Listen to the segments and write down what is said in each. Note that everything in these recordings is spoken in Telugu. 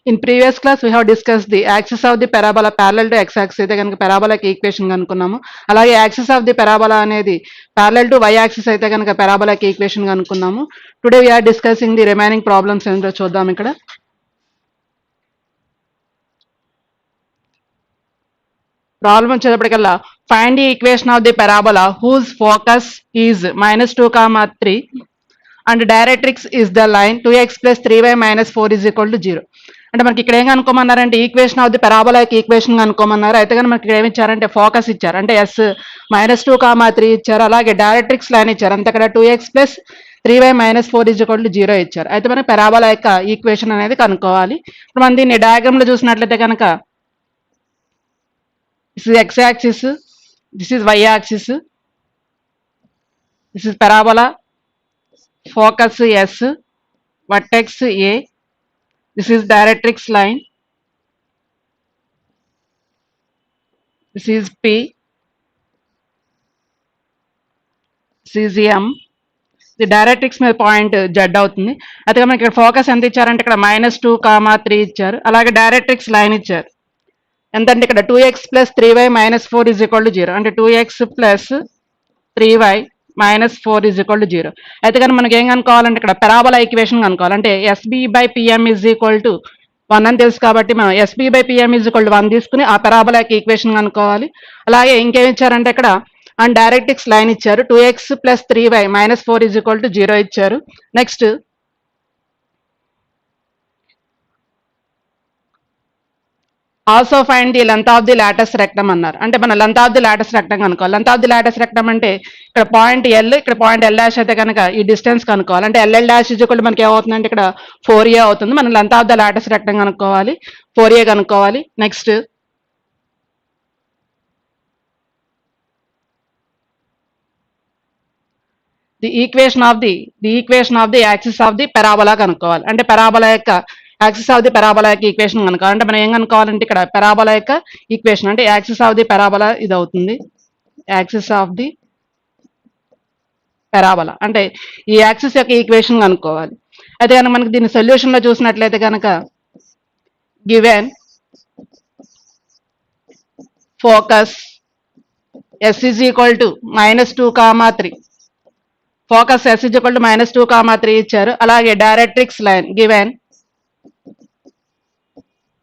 In previous class, we have discussed the axis of the parabola parallel to x-axis అయితే కనుక parabola ఈక్వేషన్ కనుక్కున్నాము. అలాగే యాక్సిస్ ఆఫ్ ది parabola అనేది parallel to y-axis అయితే కనుక parabola ఈక్వేషన్ కనుక్కున్నాము. Today we are discussing the remaining problems ఏంటో చూద్దాం ఇక్కడ. ప్రాబ్లం వచ్చేటప్పటికల్లా find the equation of the parabola whose focus is -2, 3 and directrix is the line 2x plus 3y minus 4 is equal to 0. అంటే మనకి ఇక్కడ ఏం కనుక్కోమన్నారంటే equation of the parabola equation కనుక్కోమన్నారు. అయితే కానీ మనకి ఏమి ఇచ్చారంటే ఫోకస్ ఇచ్చారు, అంటే ఎస్ -2, 3 ఇచ్చారు. అలాగే డైరెక్ట్రిక్స్ లైన్ ఇచ్చారు, అంతే అక్కడ 2x plus 3y minus 4 is equal to 0 ఇచ్చారు. అయితే మనం పెరాబోలా యొక్క ఈక్వేషన్ అనేది కనుక్కోవాలి. ఇప్పుడు మనం దీన్ని డయాగ్రామ్ లో చూసినట్లయితే కనుక this is x axis, this is y axis, this is parabola, focus S, vertex A, this is directrix line, this is P, this is M. ఇది డైరెక్ట్రిక్స్ మీద పాయింట్ జెడ్ అవుతుంది. అయితే మనకి ఇక్కడ ఫోకస్ ఎంత ఇచ్చారంటే ఇక్కడ -2, 3 ఇచ్చారు. అలాగే డైరెక్ట్రిక్స్ లైన్ ఇచ్చారు ఎంతంటే ఇక్కడ 2x plus 3y minus 4 is equal to 0, అంటే 2x plus 3y minus 4 is equal to 0. అయితే కానీ మనకి ఏం కనుక్కోవాలంటే ఇక్కడ పెరాబోలా ఈక్వేషన్ కనుక్కోవాలి. అంటే SB by PM is equal to 1 అని తెలుసు కాబట్టి మనం SB by PM is equal to 1 తీసుకుని ఆ పెరాబోలా ఈక్వేషన్ కనుక్కోవాలి. అలాగే ఇంకేం ఇచ్చారంటే ఇక్కడ అండ్ డైరెక్ట్రిక్స్ లైన్ ఇచ్చారు, 2x plus 3y minus 4 is equal to 0 ఇచ్చారు. Next also find the length of the latus rectum అన్నారు. అంటే మన length of the latus rectum కనుక్కోవాలి. Length of the latus rectum అంటే ఇక్కడ పాయింట్ ఎల్, ఇక్కడ పాయింట్ ఎల్ డాష్ అయితే కనుక ఈ డిస్టెన్స్ కనుక్కోవాలి. అంటే ఎల్ఎల్ డాష్ ఈక్వల్ మనకి ఏమవుతుందంటే ఇక్కడ 4a అవుతుంది. మనం length of the Lotus rectum కనుక్కోవాలి, 4a కనుక్కోవాలి. Next the equation of the axis of the parabola కనుక్కోవాలి. అంటే పెరాబోలా యొక్క యాక్సిస్ ఆఫ్ ది పెరాబోలా యొక్క ఈక్వేషన్ కనుక్కోవాలి. అంటే మనం ఏం కనుక్కోవాలంటే ఇక్కడ పెరాబోలా యొక్క ఈక్వేషన్ అంటే యాక్సిస్ ఆఫ్ ది పెరాబోలా ఇది అవుతుంది. యాక్సిస్ ఆఫ్ ది పెరాబోలా అంటే ఈ యాక్సిస్ యొక్క ఈక్వేషన్ కనుక్కోవాలి. అయితే కనుక మనకి దీని సొల్యూషన్ లో చూసినట్లయితే కనుక given focus S is equal to -2, 3, focus S is equal to -2, 3 ఇచ్చారు. అలాగే directrix line given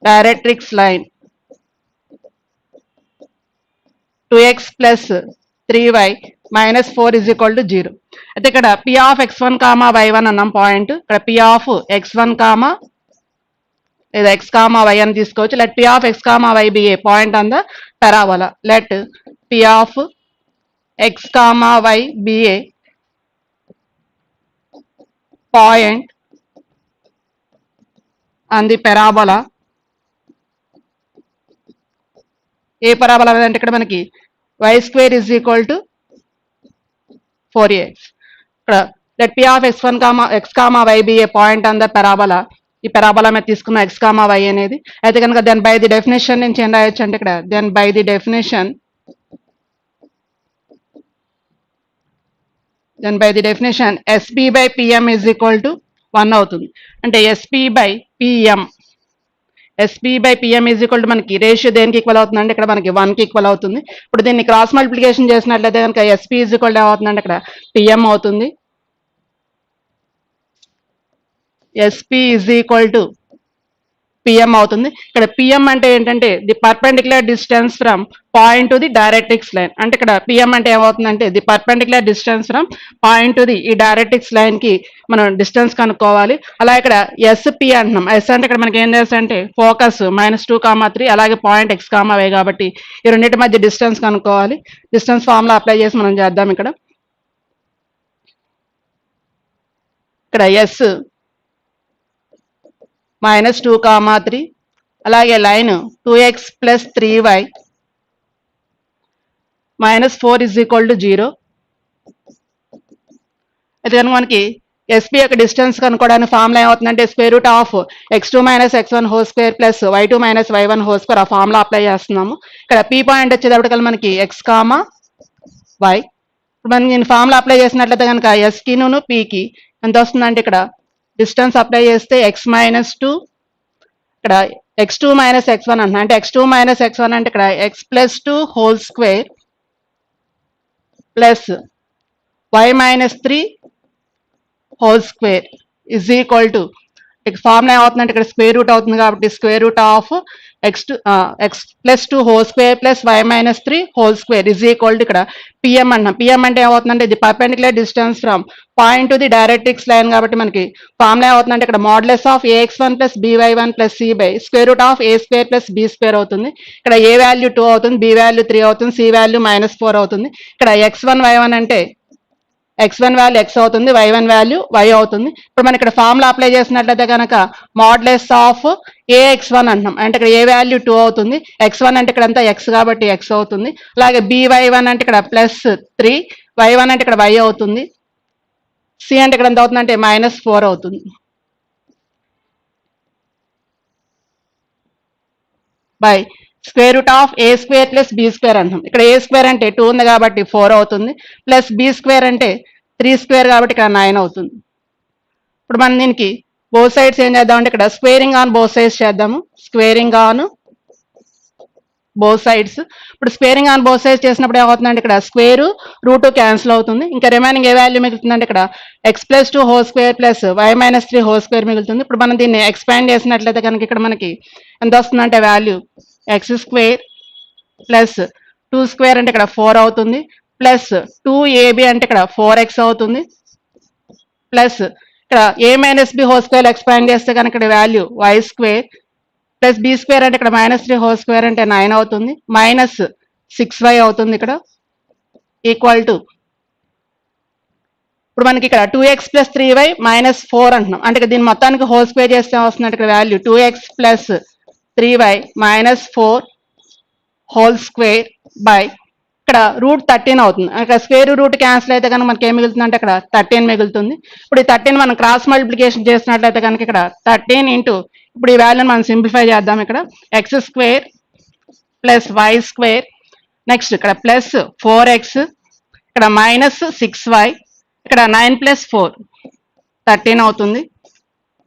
directrix line 2x plus 3y minus 4 is equal to 0. అయితే ఇక్కడ p of x1, y1 అన్నాం పాయింట్. ఇక్కడ p of x1, లేదా x, y అని తీసుకోవచ్చు. Let p of x, y be a point on the parabola. Let p of x, y be a point on the parabola. A parabola అంటే ఇక్కడ మనకి y² is equal to 4ax. ఇక్కడ let p of x1, x, y be a point on the parabola. ఈ పరాబోలా మీద తీసుకున్న x, y అనేది. అయితే కనుక దెన్ బై ది డెఫినేషన్ నుంచి ఏం రాయొచ్చు అంటే ఇక్కడ then by the definition SP by PM is equal to 1 అవుతుంది. అంటే SP by PM is equal to మనకి రేషియో దేనికి ఈక్వల్ అవుతుంది అంటే ఇక్కడ మనకి 1కి ఈక్వల్ అవుతుంది. ఇప్పుడు దీన్ని క్రాస్ మల్టిప్లికేషన్ చేసినట్లయితే కనుక ఎస్పి ఈజ్ ఈక్వల్ టు ఏమవుతుందంటే ఇక్కడ పిఎం అవుతుంది. SP is equal to PM అవుతుంది. ఇక్కడ పిఎం అంటే ఏంటంటే the perpendicular distance from point to the directrix line. అంటే ఇక్కడ పిఎం అంటే ఏమవుతుందంటే the perpendicular distance from point to the ఈ డైరెక్ట్రిక్స్ లైన్ కి మనం డిస్టెన్స్ కనుక్కోవాలి. అలా ఇక్కడ ఎస్పి అంటున్నాం. ఎస్ అంటే ఇక్కడ మనకి ఏం తెలుసు అంటే ఫోకస్ -2, 3 అలాగే పాయింట్ x, y కాబట్టి ఈ రెండింటి మధ్య డిస్టెన్స్ కనుక్కోవాలి. డిస్టెన్స్ ఫార్ములా అప్లై చేసి మనం చేద్దాం. ఇక్కడ ఎస్ -2, 3 అలాగే line 2x plus 3y minus 4 is equal to 0. అయితే కనుక మనకి ఎస్పీ యొక్క డిస్టెన్స్ కనుక్కోవడానికి ఫార్ములా ఏమవుతుందంటే √x2 - x1 whole square plus y2 - y1 whole square ఆ ఫార్ములా అప్లై చేస్తున్నాము. ఇక్కడ p పాయింట్ వచ్చేటప్పటికల్లా మనకి x, y. ఇప్పుడు మనం నేను ఫార్ములా అప్లై చేసినట్లయితే కనుక ఎస్కి పీకి ఎంత వస్తుందంటే ఇక్కడ డిస్టెన్స్ అప్లై చేస్తే x - 2 ఇక్కడ x2 మైనస్ x1 అంటున్నా, అంటే x2 మైనస్ x1 అంటే ఇక్కడ x plus 2 whole square plus y minus 3 whole square is equal to formula ఏమవుతుందంటే ఇక్కడ స్క్వేర్ రూట్ అవుతుంది కాబట్టి square root of X plus 2 whole square plus y minus 3 whole square is equal to ఇక్కడ పిఎం అంటున్నాం. పిఎం అంటే ఏమవుతుందంటే ఇది perpendicular distance from point to the directrix line కాబట్టి మనకి ఫార్ములా ఏమవుతుందంటే ఇక్కడ modulus of ax1 plus by1 plus c by square root of a square plus b square అవుతుంది. ఇక్కడ a వాల్యూ 2 అవుతుంది, b వాల్యూ 3 అవుతుంది, c వాల్యూ -4 అవుతుంది. ఇక్కడ x1 y1 అంటే x1 వాల్యూ x అవుతుంది, y1 వాల్యూ y అవుతుంది. ఇప్పుడు మనం ఇక్కడ ఫార్ములా అప్లై చేసినట్లయితే కనుక మోడ్లెస్ ఆఫ్ ax1 అంటున్నాం, అంటే ఇక్కడ a వాల్యూ 2 అవుతుంది, x1 అంటే ఇక్కడ అంతా x కాబట్టి x అవుతుంది. అలాగే by1 అంటే ఇక్కడ +3, y1 అంటే ఇక్కడ y అవుతుంది, c అంటే ఇక్కడ ఎంత అవుతుంది అంటే -4 అవుతుంది. By square root of a square plus b square అంటాం. ఇక్కడ a స్క్వేర్ అంటే 2 ఉంది కాబట్టి 4 అవుతుంది, ప్లస్ b స్క్వేర్ అంటే 3 స్క్వేర్ కాబట్టి ఇక్కడ 9 అవుతుంది. ఇప్పుడు మనం దీనికి బోత్ సైడ్స్ ఏం చేద్దామంటే ఇక్కడ స్క్వేరింగ్ ఆన్ బోత్ సైడ్స్ చేద్దాము. Squaring on both sides. ఇప్పుడు స్క్వేరింగ్ ఆన్ బోత్ సైడ్స్ చేసినప్పుడు ఏమవుతుందంటే ఇక్కడ స్క్వేర్ రూట్ క్యాన్సిల్ అవుతుంది. ఇంకా రిమైనింగ్ ఏ వాల్యూ మిగులుతుందంటే ఇక్కడ x plus 2 whole square plus y minus 3 whole square మిగులుతుంది. ఇప్పుడు మనం దీన్ని ఎక్స్పాండ్ చేసినట్లయితే కనుక ఇక్కడ మనకి ఎంత వస్తుందంటే value x square plus 2 square అంటే ఇక్కడ 4 అవుతుంది, ప్లస్ 2ab అంటే ఇక్కడ 4x అవుతుంది, ప్లస్ ఇక్కడ a minus b whole square expand చేస్తే కనుక ఇక్కడ value y square plus b square అంటే ఇక్కడ -3 హోల్ స్క్వేర్ అంటే 9 అవుతుంది, మైనస్ 6y అవుతుంది ఇక్కడ ఈక్వల్ టు ఇప్పుడు మనకి ఇక్కడ 2x ప్లస్ 3y -4 అంటున్నాం, అంటే దీన్ని మొత్తానికి హోల్ స్క్వేర్ చేస్తే వస్తుంది ఇక్కడ value 2x plus 3y -4 whole square by ఇక్కడ రూట్ 13 అవుతుంది. ఇక్కడ స్క్వేర్ రూట్ క్యాన్సిల్ అయితే కనుక మనకి ఏం మిగులుతుంది అంటే ఇక్కడ 13 మిగులుతుంది. ఇప్పుడు ఈ 13 మనం క్రాస్ మల్టిప్లికేషన్ చేసినట్లయితే కనుక ఇక్కడ 13 ఇంటూ ఇప్పుడు ఈ వాల్యూని మనం సింప్లిఫై చేద్దాం. ఇక్కడ x square plus y square, next ఇక్కడ ప్లస్ 4x, ఇక్కడ -6y, ఇక్కడ 9 ప్లస్ 4 13 అవుతుంది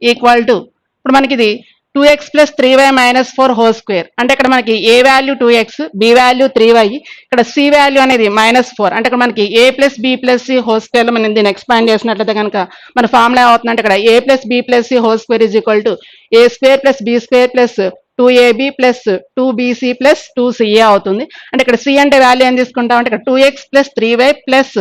ఈక్వల్ టు ఇప్పుడు మనకి ఇది 2x plus 3y -4 whole square, అంటే ఇక్కడ మనకి a value 2x, b value 3y, ఇక్కడ c వాల్యూ అనేది -4, అంటే ఇక్కడ మనకి a plus b plus c whole square లో మనం దీన్ని ఎక్స్పాండ్ చేసినట్లయితే కనుక మన ఫార్ములా అవుతుందంటే ఇక్కడ a plus b plus c whole square is equal to a square plus b square plus 2ab plus 2bc plus 2ca అవుతుంది. అంటే ఇక్కడ c అంటే వాల్యూ ఏం తీసుకుంటాం అంటే ఇక్కడ 2x plus 3y plus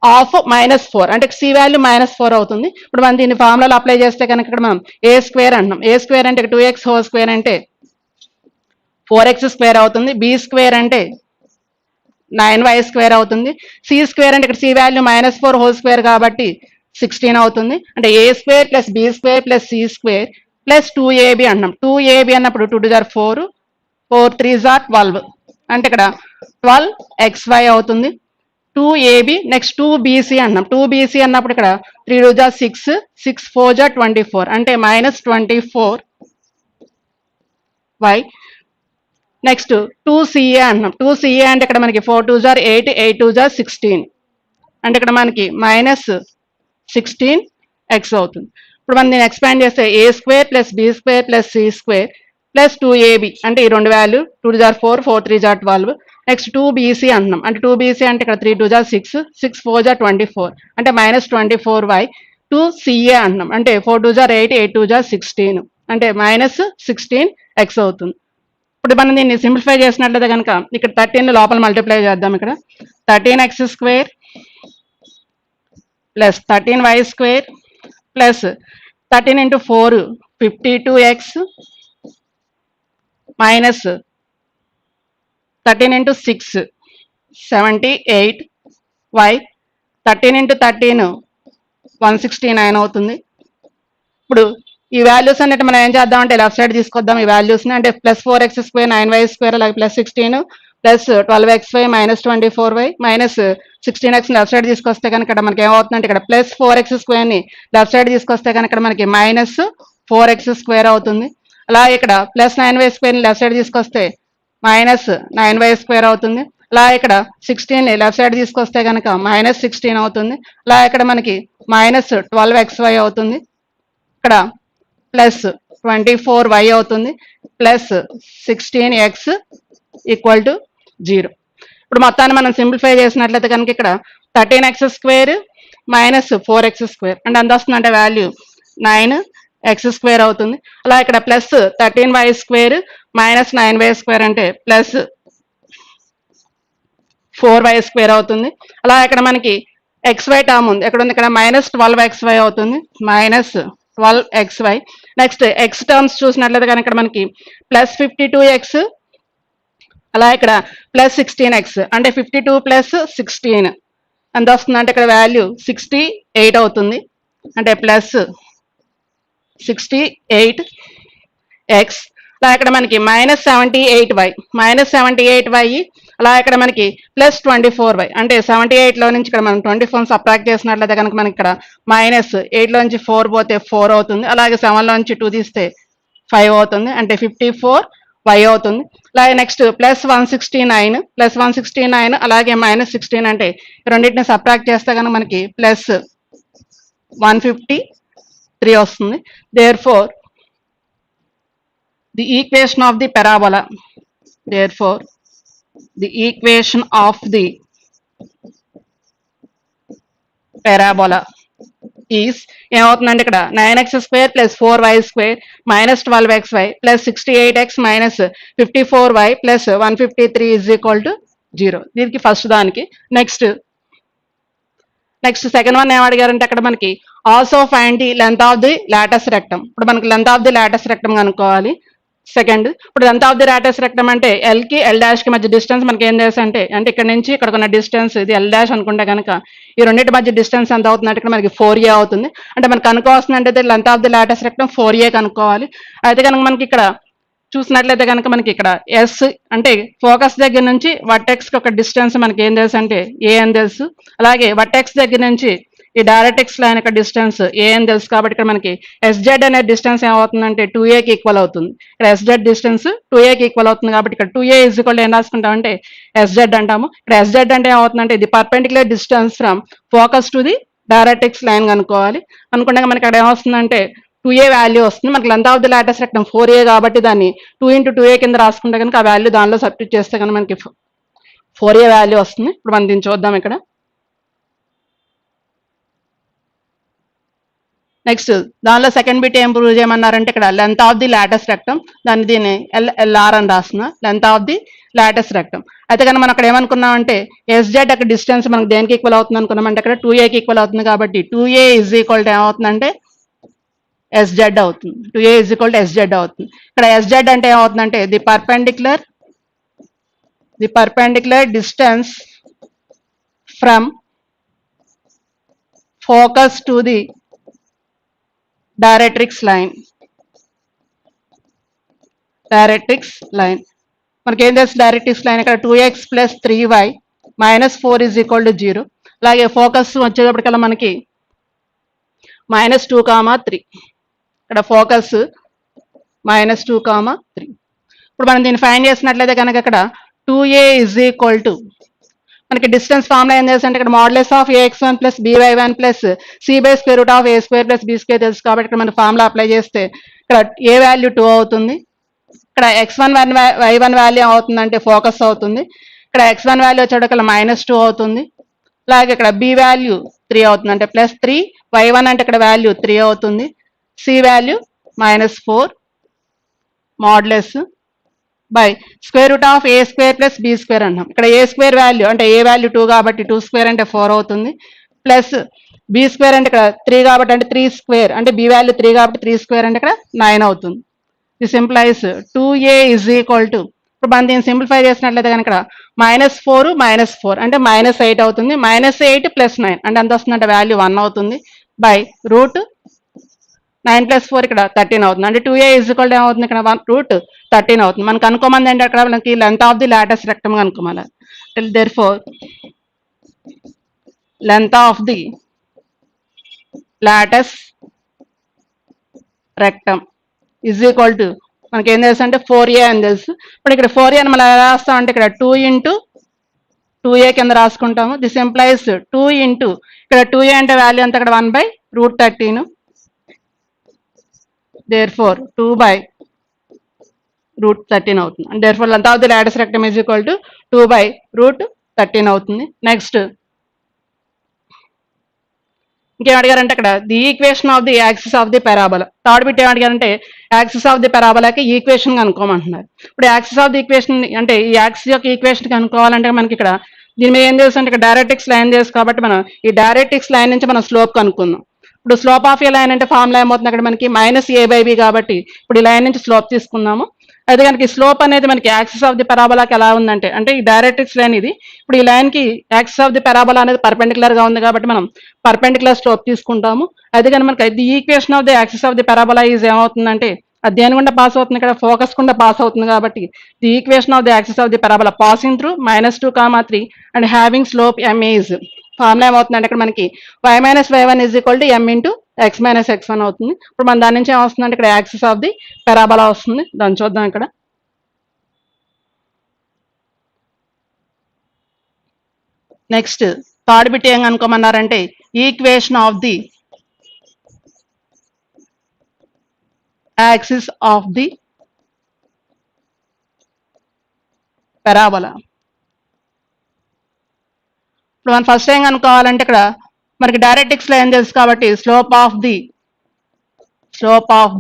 of -4, అంటే సి వాల్యూ -4 అవుతుంది. ఇప్పుడు మనం దీన్ని ఫార్ములాలో అప్లై చేస్తే కనుక ఇక్కడ మనం ఏ స్క్వేర్ అంటున్నాం, ఏ స్క్వేర్ అంటే 2x హోల్ స్క్వేర్ అంటే 4x స్క్వేర్ అవుతుంది, బి స్క్వేర్ అంటే 9y స్క్వేర్ అవుతుంది, సి స్క్వేర్ అంటే ఇక్కడ సి వాల్యూ -4 హోల్ స్క్వేర్ కాబట్టి 16 అవుతుంది. అంటే a square plus b square plus c square plus 2ab అంటున్నాం. 2ab అన్నప్పుడు 2 2 4, 4 3 12, అంటే ఇక్కడ 12xy అవుతుంది. 2ab నెక్స్ట్ 2bc అన్నాం. 2bc అన్నప్పుడు ఇక్కడ 3 2 6, 6 4 24, అంటే -24y. నెక్స్ట్ 2ca అన్నాం. 2ca అంటే ఇక్కడ మనకి 4 2 8, 8 2 16, అంటే ఇక్కడ మనకి -16x అవుతుంది. ఇప్పుడు మనం దీన్ని ఎక్స్పాండ్ చేస్తే a square plus b square plus c square plus 2ab, అంటే ఈ రెండు వాల్యూ 2 4 4 3 12, నెక్స్ట్ 2bc అంటున్నాం. అంటే 2bc అంటే ఇక్కడ 3 2 6, 6 4 24, అంటే -24y. 2ca అంటున్నాం. అంటే 4 2 8, 8 2 16, అంటే -16x అవుతుంది. ఇప్పుడు మనం దీన్ని సింప్లిఫై చేసినట్లయితే కనుక ఇక్కడ 13 లోపల మల్టిప్లై చేద్దాం. ఇక్కడ 13x square plus 13y square plus 13 into 4 52x minus 13 into 6 78y, 13 into 13 169 అవుతుంది. ఇప్పుడు ఈ వాల్యూస్ అన్నిటి మనం ఏం చేద్దాం అంటే లెఫ్ట్ సైడ్ తీసుకొద్దాం ఈ వాల్యూస్ని. అంటే plus 4x square 9y square అలాగే plus 16 plus 12xy -24y minus 16x left side తీసుకొస్తే కనుక మనకి ఏమవుతుందంటే ఇక్కడ ప్లస్ 4x స్క్వేర్ని లెఫ్ట్ సైడ్ తీసుకొస్తే కనుక మనకి -4x స్క్వేర్ అవుతుంది. అలా ఇక్కడ ప్లస్ 9y స్క్వేర్ని లెఫ్ట్ సైడ్ తీసుకొస్తే -9y స్క్వేర్ అవుతుంది. అలా ఇక్కడ 16ని లెఫ్ట్ సైడ్ తీసుకొస్తే కనుక -16 అవుతుంది. అలా ఇక్కడ మనకి -12xy అవుతుంది. ఇక్కడ ప్లస్ 24y అవుతుంది ప్లస్ 16x ఈక్వల్ టు 0. ఇప్పుడు మొత్తాన్ని మనం సింప్లిఫై చేసినట్లయితే కనుక ఇక్కడ 13x² మైనస్ 4x² అంటే ఎంత వస్తుంది అంటే వాల్యూ 9x² అవుతుంది. అలా ఇక్కడ ప్లస్ 13y² మైనస్ 9y² అంటే ప్లస్ 4y² అవుతుంది. అలా ఇక్కడ మనకి xy టర్మ్ ఉంది, ఎక్కడ ఉంది ఇక్కడ మైనస్ 12xy అవుతుంది, minus 12xy. Next x terms చూసినట్లయితే కనుక ఇక్కడ మనకి ప్లస్ 52x అలా ఇక్కడ ప్లస్ 16x అంటే 52 ప్లస్ 16 ఎంత వస్తుంది అంటే ఇక్కడ వాల్యూ 68 అవుతుంది, అంటే ప్లస్ 68x. అలా ఇక్కడ మనకి మైనస్ 78y అలా ఇక్కడ మనకి ప్లస్ 24y అంటే 78లో నుంచి ఇక్కడ మనం 24 సబ్ట్రాక్ట్ చేసినట్లయితే కనుక మనకి ఇక్కడ మైనస్ 8లో నుంచి 4 పోతే 4 అవుతుంది, అలాగే 7లో నుంచి 2 తీస్తే 5 అవుతుంది, అంటే 54y అవుతుంది. అలాగే నెక్స్ట్ ప్లస్ 169 అలాగే మైనస్ 16 అంటే రెండింటిని సబ్ట్రాక్ట్ చేస్తే కనుక మనకి ప్లస్ 153 వస్తుంది. Therefore the equation of the parabola therefore the equation of the parabola is ఏమవుతుందంటే ఇక్కడ 9x² plus 4y² minus 12xy plus 68x minus 54y plus 153 is equal to 0. దీనికి ఫస్ట్ దానికి. నెక్స్ట్ సెకండ్ వన్ ఏం అడిగారంటే అక్కడ మనకి also find the length of the latus rectum. ఇప్పుడు మనకి length of the latus rectum కనుక్కోవాలి. సెకండ్ ఇప్పుడు length of the latus rectum అంటే L కి L' కి మధ్య డిస్టెన్స్ మనకి ఏం తెలుసు అంటే ఇక్కడ నుంచి ఇక్కడ ఉన్న డిస్టెన్స్ ఇది L' అనుకుంటే కనుక ఈ రెండింటి మధ్య డిస్టెన్స్ ఎంత అవుతుంది ఇక్కడ మనకి 4a అవుతుంది. అంటే మనకు కనుక్కోవాల్సింది అంటే length of the latus rectum 4a కనుక్కోవాలి. అయితే కనుక మనకి ఇక్కడ చూసినట్లయితే కనుక మనకి ఇక్కడ ఎస్ అంటే ఫోకస్ దగ్గర నుంచి వర్టెక్స్ కి ఒక డిస్టెన్స్ మనకి ఏం తెలుసు అంటే ఏ అని తెలుసు, అలాగే వర్టెక్స్ దగ్గర నుంచి ఈ డైరెక్ట్రిక్స్ లైన్ యొక్క డిస్టెన్స్ ఏ అని తెలుసు. కాబట్టి ఇక్కడ మనకి SZ అనే డిస్టెన్స్ ఏమవుతుందంటే 2a కి ఈక్వల్ అవుతుంది. ఇక్కడ SZ డిస్టెన్స్ 2a కి ఈక్వల్ అవుతుంది కాబట్టి ఇక్కడ 2a ఈజ్ ఈక్వల్ ఏం రాసుకుంటాం అంటే SZ అంటాము. ఇక్కడ SZ అంటే ఏమవుతుందంటే ఇది perpendicular distance from focus to the directrix line కనుక్కోవాలి. అనుకుంటే మనకి ఇక్కడ ఏమొస్తుందంటే 2a వాల్యూ వస్తుంది. మనకి length of the latus rectum 4a కాబట్టి దాన్ని 2 × 2a కింద రాసుకుంటే కనుక ఆ వాల్యూ దానిలో సబ్స్టిట్యూట్ చేస్తే కనుక మనకి 4a వాల్యూ వస్తుంది. ఇప్పుడు మనం దీన్ని చూద్దాం. ఇక్కడ నెక్స్ట్ దానిలో సెకండ్ బిట్ ఏం ప్రూవ్ చేయమన్నారంటే ఇక్కడ length of the latus rectum దీన్ని LR అని రాస్తున్నా, length of the latus rectum. అయితే కనుక మనం అక్కడ ఏమనుకున్నామంటే SZ అక్కడ డిస్టెన్స్ మనకు దేనికి ఈక్వల్ అవుతుంది అనుకున్నామంటే అక్కడ 2a కి ఈక్వల్ అవుతుంది కాబట్టి 2a ఈజ్ ఈక్వల్ టు ఏమవుతుందంటే SZ అవుతుంది. 2a is equal to SZ అవుతుంది. ఇక్కడ SZ అంటే ఏమవుతుందంటే the perpendicular distance from focus to the directrix line మనకి ఏం తెలుసు డైరెక్ట్రిక్స్ లైన్ ఇక్కడ 2x plus 3y minus 4 is equal to 0. అలాగే ఫోకస్ వచ్చేటప్పటికల్లా మనకి -2, 3 ఇక్కడ ఫోకస్ -2, 3. ఇప్పుడు మనం దీన్ని ఫైండ్ చేసినట్లయితే కనుక ఇక్కడ 2a ఈజ్ ఈక్వల్ టు మనకి డిస్టెన్స్ ఫార్ములా ఏం తెలుసు అంటే ఇక్కడ modulus of ax1 plus by1 plus c/√a² plus b² తెలుసు కాబట్టి ఇక్కడ మనం ఫార్ములా అప్లై చేస్తే ఇక్కడ a వాల్యూ 2 అవుతుంది, ఇక్కడ x1 y1 వాల్యూ అవుతుందంటే ఫోకస్ అవుతుంది, ఇక్కడ x1 వాల్యూ వచ్చేటప్పుడు -2 అవుతుంది, అలాగే ఇక్కడ b వాల్యూ 3 అవుతుంది అంటే +3, y1 అంటే ఇక్కడ వాల్యూ 3 అవుతుంది, c value -4 modulus by √a² plus b² అంటాం. ఇక్కడ a² వాల్యూ అంటే a వాల్యూ 2 కాబట్టి 2² అంటే 4 అవుతుంది, ప్లస్ b² అంటే ఇక్కడ 3 కాబట్టి అంటే 3² అంటే b వాల్యూ 3 కాబట్టి 3² అంటే ఇక్కడ 9 అవుతుంది. This implies 2a is equal to ఇప్పుడు మనం దీన్ని సింప్లిఫై చేసినట్లయితే కనుక -4 -4 అంటే -8 అవుతుంది, -8 + 9 అంటే ఎంత వస్తుందంటే వాల్యూ 1 అవుతుంది బై √9 + 4 ఇక్కడ 13 అవుతుంది. అంటే 2a ఈజ్ ఈక్వల్ టు ఏమవుతుంది ఇక్కడ √13 అవుతుంది. మనకు కనుక్కోమంది అంటే అక్కడ మనకి length of the latus rectum కనుక్కోవాలి. Therefore length of the latus rectum is equal to మనకి ఏం తెలుసు అంటే 4a అని తెలుసు. ఇప్పుడు ఇక్కడ 4a అని మనం ఎలా రాస్తాం అంటే ఇక్కడ 2 × 2a కింద రాసుకుంటాము. దిస్ ఎంప్లాయిస్ 2 × ఇక్కడ 2a అంటే వాల్యూ అంతా ఇక్కడ 1/√13 Therefore 2/√13 అవుతుంది. And therefore length of the lattice rectum is equal to 2/√13 అవుతుంది. నెక్స్ట్ ఇంకేం అడిగారంటే అక్కడ the equation of the axis of the parabola. Third bit ఏం అడిగారంటే యాక్సిస్ ఆఫ్ ది పెరాబోలాకి ఈక్వేషన్ కనుక్కోమంటున్నారు. ఇప్పుడు యాక్సిస్ ఆఫ్ ది ఈక్వేషన్ అంటే ఈ యాక్సిస్ యొక్క ఈక్వేషన్ కనుక్కోవాలంటే మనకి ఇక్కడ దీని మీద ఏం తెలుసు అంటే ఇక్కడ డైరెక్ట్రిక్స్ లైన్ తెలుసు కాబట్టి మనం ఈ డైరెక్ట్రిక్స్ లైన్ నుంచి మనం స్లోప్ కనుక్కుందాం. ఇప్పుడు స్లోప్ ఆఫ్ ఏ లైన్ అంటే ఫార్ములా ఏమవుతుంది అక్కడ మనకి -a/b కాబట్టి ఇప్పుడు ఈ లైన్ నుంచి స్లోప్ తీసుకుందాము. అయితే కనుక ఈ స్లోప్ అనేది మనకి యాక్సిస్ ఆఫ్ ది పెరాబోలాకి ఎలా ఉందంటే అంటే ఈ డైరెక్ట్రిక్స్ లైన్ ఇది. ఇప్పుడు ఈ లైన్ కి యాక్సిస్ ఆఫ్ ది పెరాబోలా అనేది పర్పెండిక్యులర్ గా ఉంది కాబట్టి మనం పర్పెండిక్యులర్ స్లోప్ తీసుకుంటాము. అయితే కానీ మనకి the equation of the axis of the parabola is ఏమవుతుందంటే అది దేని గుండా పాస్ అవుతుంది ఇక్కడ ఫోకస్ గుండా పాస్ అవుతుంది కాబట్టి the equation of the axis of the parabola passing through -2, 3 and having slope m is formula ఏమవుతుందంటే ఇక్కడ మనకి y-y1 is equal to m into x-x1 అవుతుంది. ఇప్పుడు మన దాని నుంచి ఏమొస్తుందంటే ఇక్కడ యాక్సిస్ ఆఫ్ ది పెరాబోలా వస్తుంది. దాన్ని చూద్దాం ఇక్కడ. నెక్స్ట్ థర్డ్ బిట్ ఏం అనుకోమన్నారంటే equation of the axis of the parabola. ఇప్పుడు మనం ఫస్ట్ ఏం కనుక్కోవాలంటే ఇక్కడ మనకి డైరెక్ట్రిక్స్ లో ఏం తెలుసు కాబట్టి slope of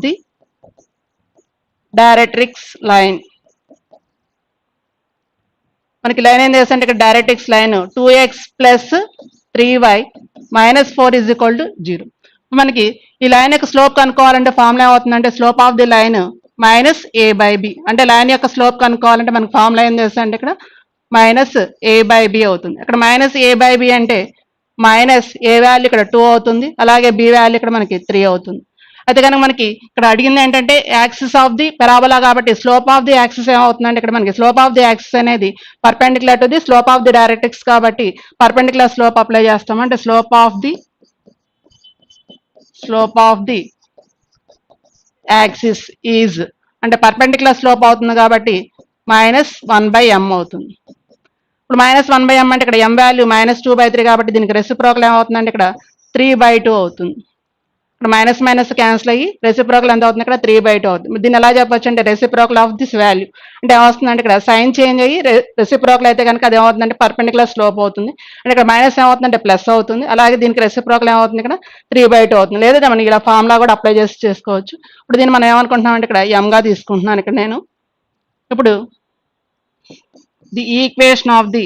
the directrix line మనకి లైన్ ఏం తెలుసు అంటే ఇక్కడ డైరెక్ట్రిక్స్ లైన్ 2x + 3y - 4 = 0. మనకి ఈ లైన్ యొక్క స్లోప్ కనుక్కోవాలంటే ఫార్ములా ఏమవుతుందంటే slope of the line -a/b అంటే లైన్ యొక్క స్లోప్ కనుక్కోవాలంటే మనకి ఫార్ములా ఏం తెలుసు అంటే ఇక్కడ -a/b అవుతుంది. ఇక్కడ -a/b అంటే a వాల్యూ ఇక్కడ 2 అవుతుంది, అలాగే b వాల్యూ ఇక్కడ మనకి 3 అవుతుంది. అయితే కనుక మనకి ఇక్కడ అడిగింది ఏంటంటే యాక్సిస్ ఆఫ్ ది పెరాబోలా కాబట్టి స్లోప్ ఆఫ్ ది యాక్సిస్ ఏమవుతుందంటే ఇక్కడ మనకి స్లోప్ ఆఫ్ ది యాక్సిస్ అనేది perpendicular to the slope of the directrix కాబట్టి పర్పెండిక్యులర్ స్లోప్ అప్లై చేస్తాం. అంటే slope of the axis is అంటే పర్పెండిక్యులర్ స్లోప్ అవుతుంది కాబట్టి -1/m అవుతుంది. ఇప్పుడు -1/m అంటే ఇక్కడ m వాల్యూ -2/3 కాబట్టి దీనికి రెసిప్రోకల్ ఏమవుతుందంటే ఇక్కడ 3/2 అవుతుంది. ఇక్కడ మైనస్ మైనస్ క్యాన్సిల్ అయ్యి రెసిప్రోకల్ ఎంత అవుతుంది ఇక్కడ 3/2 అవుతుంది. దీన్ని ఎలా చెప్పొచ్చు అంటే రెసిప్రోకల్ ఆఫ్ దిస్ వాల్యూ అంటే ఏమవుతుందంటే ఇక్కడ సైన్ చేంజ్ అయ్యి రెసిప్రోకల్ అయితే కనుక అది ఏమవుతుందంటే పర్పెండిక్యులర్ స్లోప్ అవుతుంది. అంటే ఇక్కడ మైనస్ ఏమవుతుందంటే ప్లస్ అవుతుంది, అలాగే దీనికి రెసిప్రోకల్ ఏమవుతుంది ఇక్కడ 3/2 అవుతుంది. లేదా మనం ఇలా ఫార్ములా కూడా అప్లై చేసి చేసుకోవచ్చు. ఇప్పుడు దీన్ని మనం ఏమనుకుంటున్నాం అంటే ఇక్కడ m గా తీసుకుంటున్నాను ఇక్కడ నేను. ఇప్పుడు the equation of the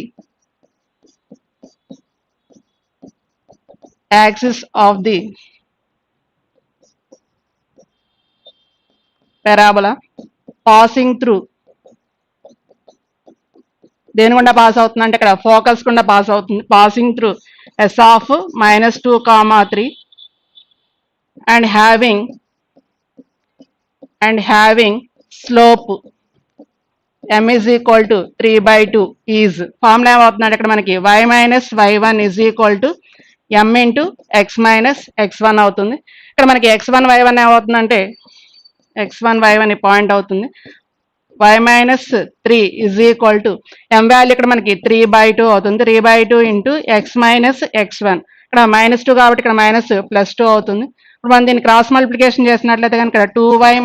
axis of the parabola passing through దేని గుండా పాస్ అవుతుంది అంటే ఇక్కడ ఫోకస్ గుండా పాస్ అవుతుంది. Passing through s of -2, 3 and having slope m is equal to 3/2 is formula ఏమవుతుందంటే ఇక్కడ మనకి y-y1 is equal to m into x-x1 అవుతుంది. ఇక్కడ మనకి x1 y1 ఏమవుతుందంటే x1 y1 పాయింట్ అవుతుంది. y-3 is equal to m value ఇక్కడ మనకి 3/2 అవుతుంది. 3/2 ఇంటూ x-x1 ఇక్కడ -2 కాబట్టి ఇక్కడ +2 అవుతుంది. ఇప్పుడు మనం దీన్ని క్రాస్ మల్టిప్లికేషన్ చేసినట్లయితే కనుక 2y -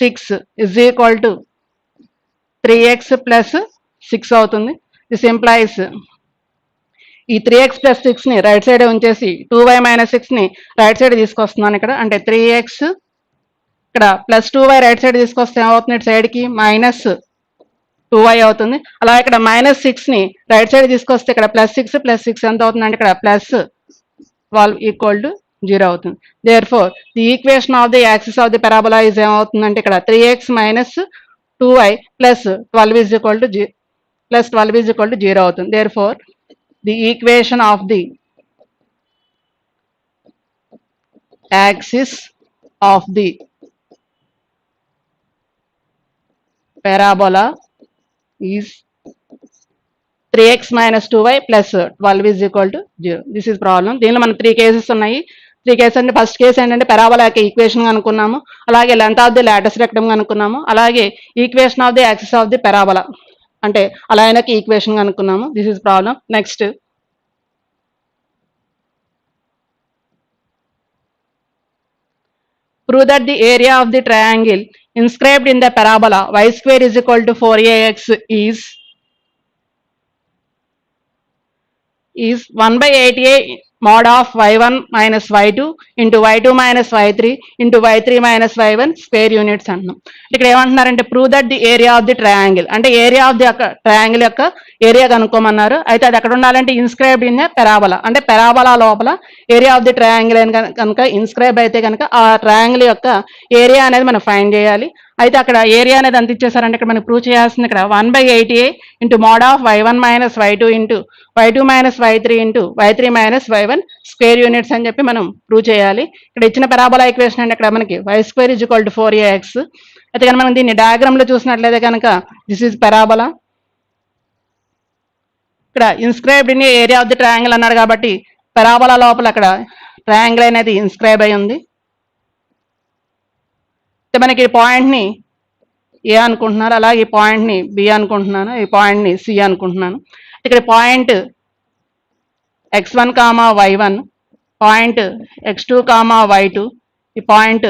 6 is equal to 3x + 6 అవుతుంది. దిస్ ఇంప్లైస్ ఈ 3x + 6 ని రైట్ సైడ్ ఉంచేసి 2y - 6 ని రైట్ సైడ్ తీసుకొస్తున్నాను ఇక్కడ. అంటే 3x ఇక్కడ +2y రైట్ సైడ్ తీసుకొస్తే ఏమవుతుంది ఇటు సైడ్ కి -2y అవుతుంది. అలా ఇక్కడ -6 ని రైట్ సైడ్ తీసుకొస్తే ఇక్కడ +6 + 6 ఎంత అవుతుంది అంటే ఇక్కడ +12 = 0 అవుతుంది. Therefore the equation of the axis of the parabola is ఏమవుతుందంటే ఇక్కడ 3x - 2y + 12 = 0 అవుతుంది. Therefore the equation of the axis of the parabola is 3x - 2y + 12 is equal to 0. This is problem. దీనిలో మనం 3 కేసెస్ ఉన్నాయి. 3 కేసెస్ అంటే ఫస్ట్ కేసు ఏంటంటే పెరాబోలా యొక్క ఈక్వేషన్ అనుకున్నాము, అలాగే length of the latus rectum అనుకున్నాము, అలాగే equation of the axis of the parabola అంటే అలా ఆయనకి ఈక్వేషన్ అనుకున్నాము. This is problem. Next Prove that the area of the triangle inscribed in the parabola y square is equal to 4ax is 1 by 8a mod of y1 minus y2 into y2 minus y3 into y3 minus y1 square units అంటున్నాం. ఇక్కడ ఏమంటున్నారంటే prove that the area of the triangle, అంటే ఏరియా ఆఫ్ ది ట్రయాంగిల్ యొక్క ఏరియా కనుక్కోమన్నారు. అయితే అది ఎక్కడ ఉండాలంటే ఇన్స్క్రైబ్డ్ ఇన్ పెరాబోలా, అంటే పెరాబోలా లోపల ఏరియా ఆఫ్ ది ట్రయాంగిల్ అని కనుక ఇన్స్క్రైబ్ అయితే కనుక ఆ ట్రయాంగిల్ యొక్క ఏరియా అనేది మనం ఫైండ్ చేయాలి. అయితే అక్కడ ఏరియా అనేది ఎంత ఇచ్చేసారంటే ఇక్కడ మనకి ప్రూవ్ చేయాల్సింది ఇక్కడ 1/8a into mod of y1 minus y2 into y2 minus y3 into y3 minus y1 square units అని చెప్పి మనం ప్రూవ్ చేయాలి. ఇక్కడ ఇచ్చిన పెరాబోలా ఈక్వేషన్ అంటే ఇక్కడ మనకి y square is equal to 4ax. అయితే కనుక మనం దీన్ని డయాగ్రామ్ లో చూసినట్లయితే కనుక దిస్ ఈజ్ పెరాబోలా. ఇక్కడ inscribed in area of the triangle అన్నారు కాబట్టి పెరాబోలా లోపల అక్కడ ట్రయాంగిల్ అనేది ఇన్స్క్రైబ్ అయి ఉంది. మనకి పాయింట్ని ఏ అనుకుంటున్నారు, అలాగే ఈ పాయింట్ని బి అనుకుంటున్నాను, ఈ పాయింట్ని సి అనుకుంటున్నాను. ఇక్కడ point x1 comma y1, point x2 comma y2, ఈ పాయింట్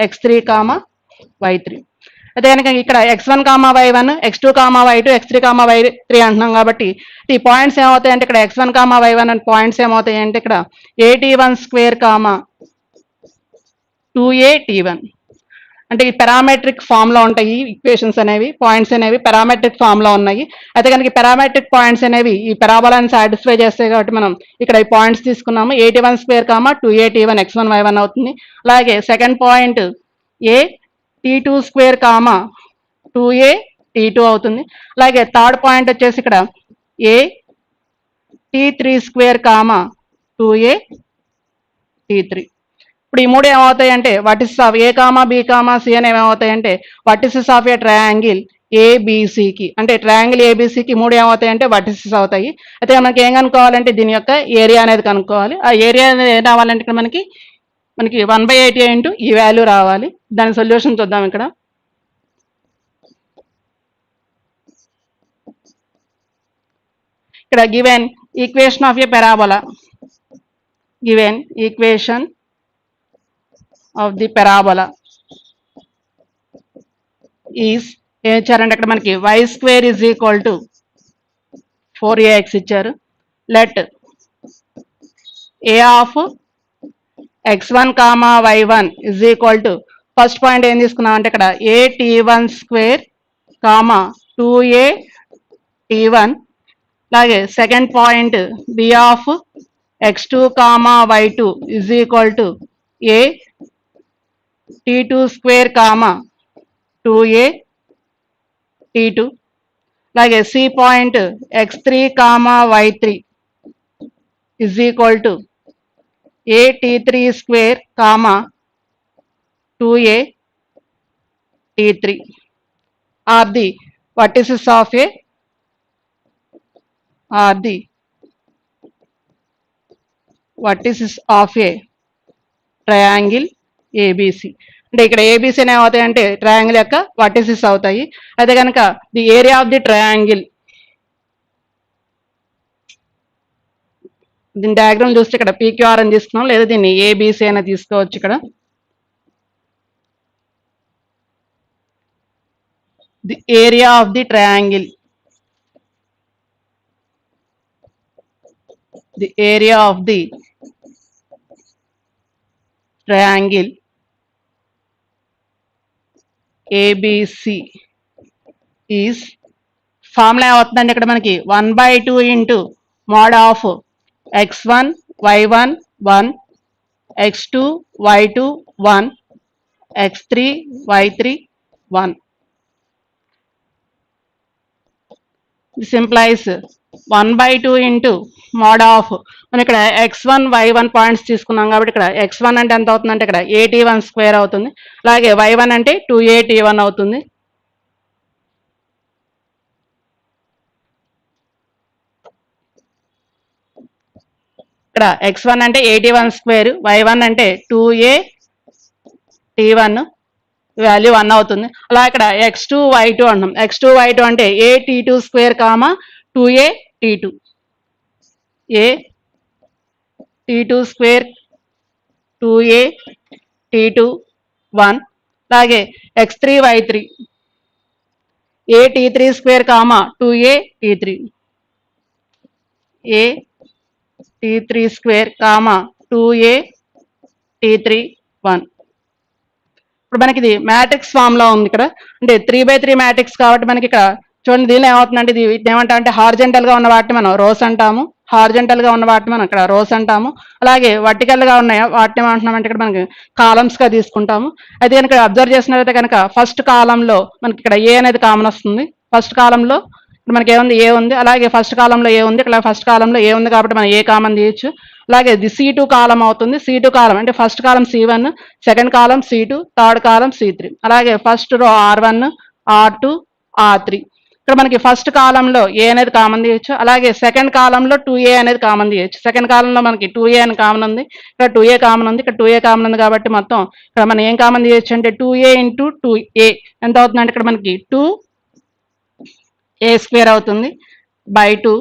x3 కామా y3. అయితే కనుక ఇక్కడ x1 comma y1, x2 comma y2, x3 comma y3 అంటున్నాం కాబట్టి ఈ పాయింట్స్ ఏమవుతాయంటే ఇక్కడ x1 comma y1 and points ఏమవుతాయంటే ఇక్కడ at1 స్క్వేర్ కామా 2at1, అంటే ఈ పారామెట్రిక్ ఫామ్ లో ఉంటాయి ఈక్వేషన్స్ అనేవి, పాయింట్స్ అనేవి పారామెట్రిక్ ఫామ్ లో ఉన్నాయి. అయితే కనుక ఈ పారామెట్రిక్ పాయింట్స్ అనేవి ఈ పారాబోలాని సాటిస్ఫై చేస్తాయి కాబట్టి మనం ఇక్కడ ఈ పాయింట్స్ తీసుకున్నాము. 81 square comma 2at1 x1 y1 అవుతుంది. అలాగే సెకండ్ పాయింట్ ఏ t2 స్క్వేర్ కామా 2at2 అవుతుంది. అలాగే థర్డ్ పాయింట్ వచ్చేసి ఇక్కడ ఏ t3 స్క్వేర్ కామా 2at3. ఇప్పుడు ఈ మూడు ఏమవుతాయంటే vertices of A comma B comma C అని ఏమవుతాయంటే వర్టిసెస్ ఆఫ్ ఏ ట్రయాంగిల్ ఏబిసికి, అంటే ట్రయాంగిల్ ఏబిసికి మూడు ఏమవుతాయంటే వర్టిసెస్ అవుతాయి. అయితే మనకి ఏం కనుక్కోవాలంటే దీని యొక్క ఏరియా అనేది కనుక్కోవాలి. ఆ ఏరియా అనేది ఏం రావాలంటే ఇక్కడ మనకి 1/8 ఇంటూ ఈ వాల్యూ రావాలి. దాని సొల్యూషన్ చూద్దాం. ఇక్కడ given equation of a parabola, given equation of the parabola is ఏం ఇచ్చారంటే అక్కడ మనకి y square is equal to 4ax ఇచ్చారు. Let A of x1 comma y1 is equal to first point ఏం తీసుకున్నాం అంటే ఇక్కడ at1 స్క్వేర్ కామా 2at1, అలాగే second point b of x2 comma y2 is equal to a t2 square comma 2at2, అలాగే C point x3 comma y3 is equal to at3 square comma 2at3 are the vertices of a triangle ABC. అంటే ఇక్కడ ఏబిసి అని ఏమవుతాయి అంటే ట్రయాంగిల్ యొక్క వర్టిసెస్ అవుతాయి. అయితే కనుక the area of the triangle, దీని డయాగ్రామ్ చూస్తే ఇక్కడ పీక్యూఆర్ అని తీసుకున్నాం, లేదా దీన్ని ఏబిసి అని తీసుకోవచ్చు. ఇక్కడ the area of the triangle, the area of the triangle ABC is formula ఏమవుతుందండి ఇక్కడ మనకి 1/2 into mod of x1 y1 1, x2 y2 1, x3 y3 1. This implies 1/2 into mod of మనం ఇక్కడ x1 y1 పాయింట్స్ తీసుకున్నాం కాబట్టి ఇక్కడ x1 అంటే ఎంత అవుతుందంటే ఇక్కడ at1 స్క్వేర్ అవుతుంది. అలాగే y1 అంటే 2at1 అవుతుంది. ఇక్కడ x1 అంటే at1 స్క్వేర్, y1 అంటే 2at1, వాల్యూ 1 అవుతుంది. అలా ఇక్కడ x2 y2 అంటున్నాం. x2 y2 అంటే at2 square comma 2at2, at2 square 2at2 1, అలాగే x3y3 a t3 square comma 2a t3 a t3 square comma 2a t3 1. ఇప్పుడు మనకి ఇది మ్యాట్రిక్స్ ఫామ్ లో ఉంది ఇక్కడ, అంటే 3x3 మ్యాట్రిక్స్ కాబట్టి మనకి ఇక్కడ చూడండి దీనిలో ఏమవుతుందంటే ఇది ఏమంటాం అంటే హార్జెంటల్ గా ఉన్న వాటిని మనం రోస్ అంటాము, హార్జెంటల్ గా ఉన్న వాటిని మనం ఇక్కడ రోస్ అంటాము, అలాగే వర్టికల్ గా ఉన్నాయి వాటిని ఏమంటున్నామంటే ఇక్కడ మనకి కాలమ్స్ గా తీసుకుంటాము. అయితే కనుక అబ్జర్వ్ చేసినట్లయితే కనుక ఫస్ట్ కాలంలో మనకి ఇక్కడ ఏ అనేది కామన్ వస్తుంది. ఫస్ట్ కాలంలో ఇప్పుడు మనకి ఏముంది ఏ ఉంది, అలాగే ఫస్ట్ కాలంలో ఏ ఉంది, ఇక్కడ ఫస్ట్ కాలంలో ఏ ఉంది కాబట్టి మనం ఏ కామన్ తీయచ్చు. అలాగే ఇది C2 కాలం అవుతుంది. C2 కాలం అంటే ఫస్ట్ కాలం C1, second column C2, third కాలం C3, అలాగే first row R1, R2, R3. ఇక్కడ మనకి ఫస్ట్ కాలంలో ఏ అనేది కామన్ తీయచ్చు, అలాగే సెకండ్ కాలంలో 2a అనేది కామన్ తీయచ్చు. సెకండ్ కాలంలో మనకి 2a అని కామన్ ఉంది, ఇక్కడ 2a కామన్ ఉంది, ఇక్కడ 2a కామన్ ఉంది కాబట్టి మొత్తం ఇక్కడ మనం ఏం కామన్ తీయచ్చు అంటే 2a ఇంటూ 2a ఎంత అవుతుందంటే ఇక్కడ మనకి 2a స్క్వేర్ అవుతుంది బై 2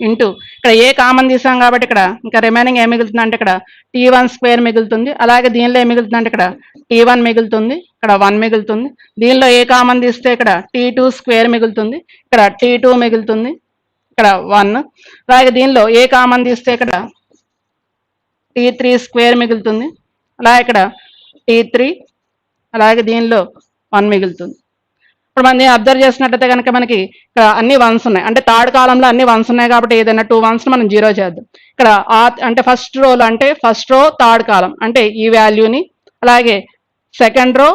ఇంటూ ఇక్కడ ఏ కామన్ తీసాం కాబట్టి ఇక్కడ ఇంకా రిమైనింగ్ ఏం మిగులుతుంది అంటే ఇక్కడ t1 స్క్వేర్ మిగులుతుంది, అలాగే దీనిలో ఏం మిగులుతుంది అంటే ఇక్కడ t1 మిగులుతుంది, ఇక్కడ 1 మిగులుతుంది. దీనిలో ఏ కామన్ తీస్తే ఇక్కడ t2 స్క్వేర్ మిగులుతుంది, ఇక్కడ t2 మిగులుతుంది, ఇక్కడ 1. అలాగే దీనిలో ఏ కామన్ తీస్తే ఇక్కడ t3 స్క్వేర్ మిగులుతుంది, అలాగే ఇక్కడ t3, అలాగే దీనిలో 1 మిగులుతుంది. ఇప్పుడు మనం అబ్జర్వ్ చేసినట్టయితే కనుక మనకి ఇక్కడ అన్ని వన్స్ ఉన్నాయి, అంటే థర్డ్ కాలంలో అన్ని వన్స్ ఉన్నాయి కాబట్టి ఏదైనా 2 వన్స్ మనం జీరో చేద్దాం. ఇక్కడ అంటే ఫస్ట్ రోలో అంటే ఫస్ట్ రో థర్డ్ కాలం అంటే ఈ వాల్యూని, అలాగే సెకండ్ రో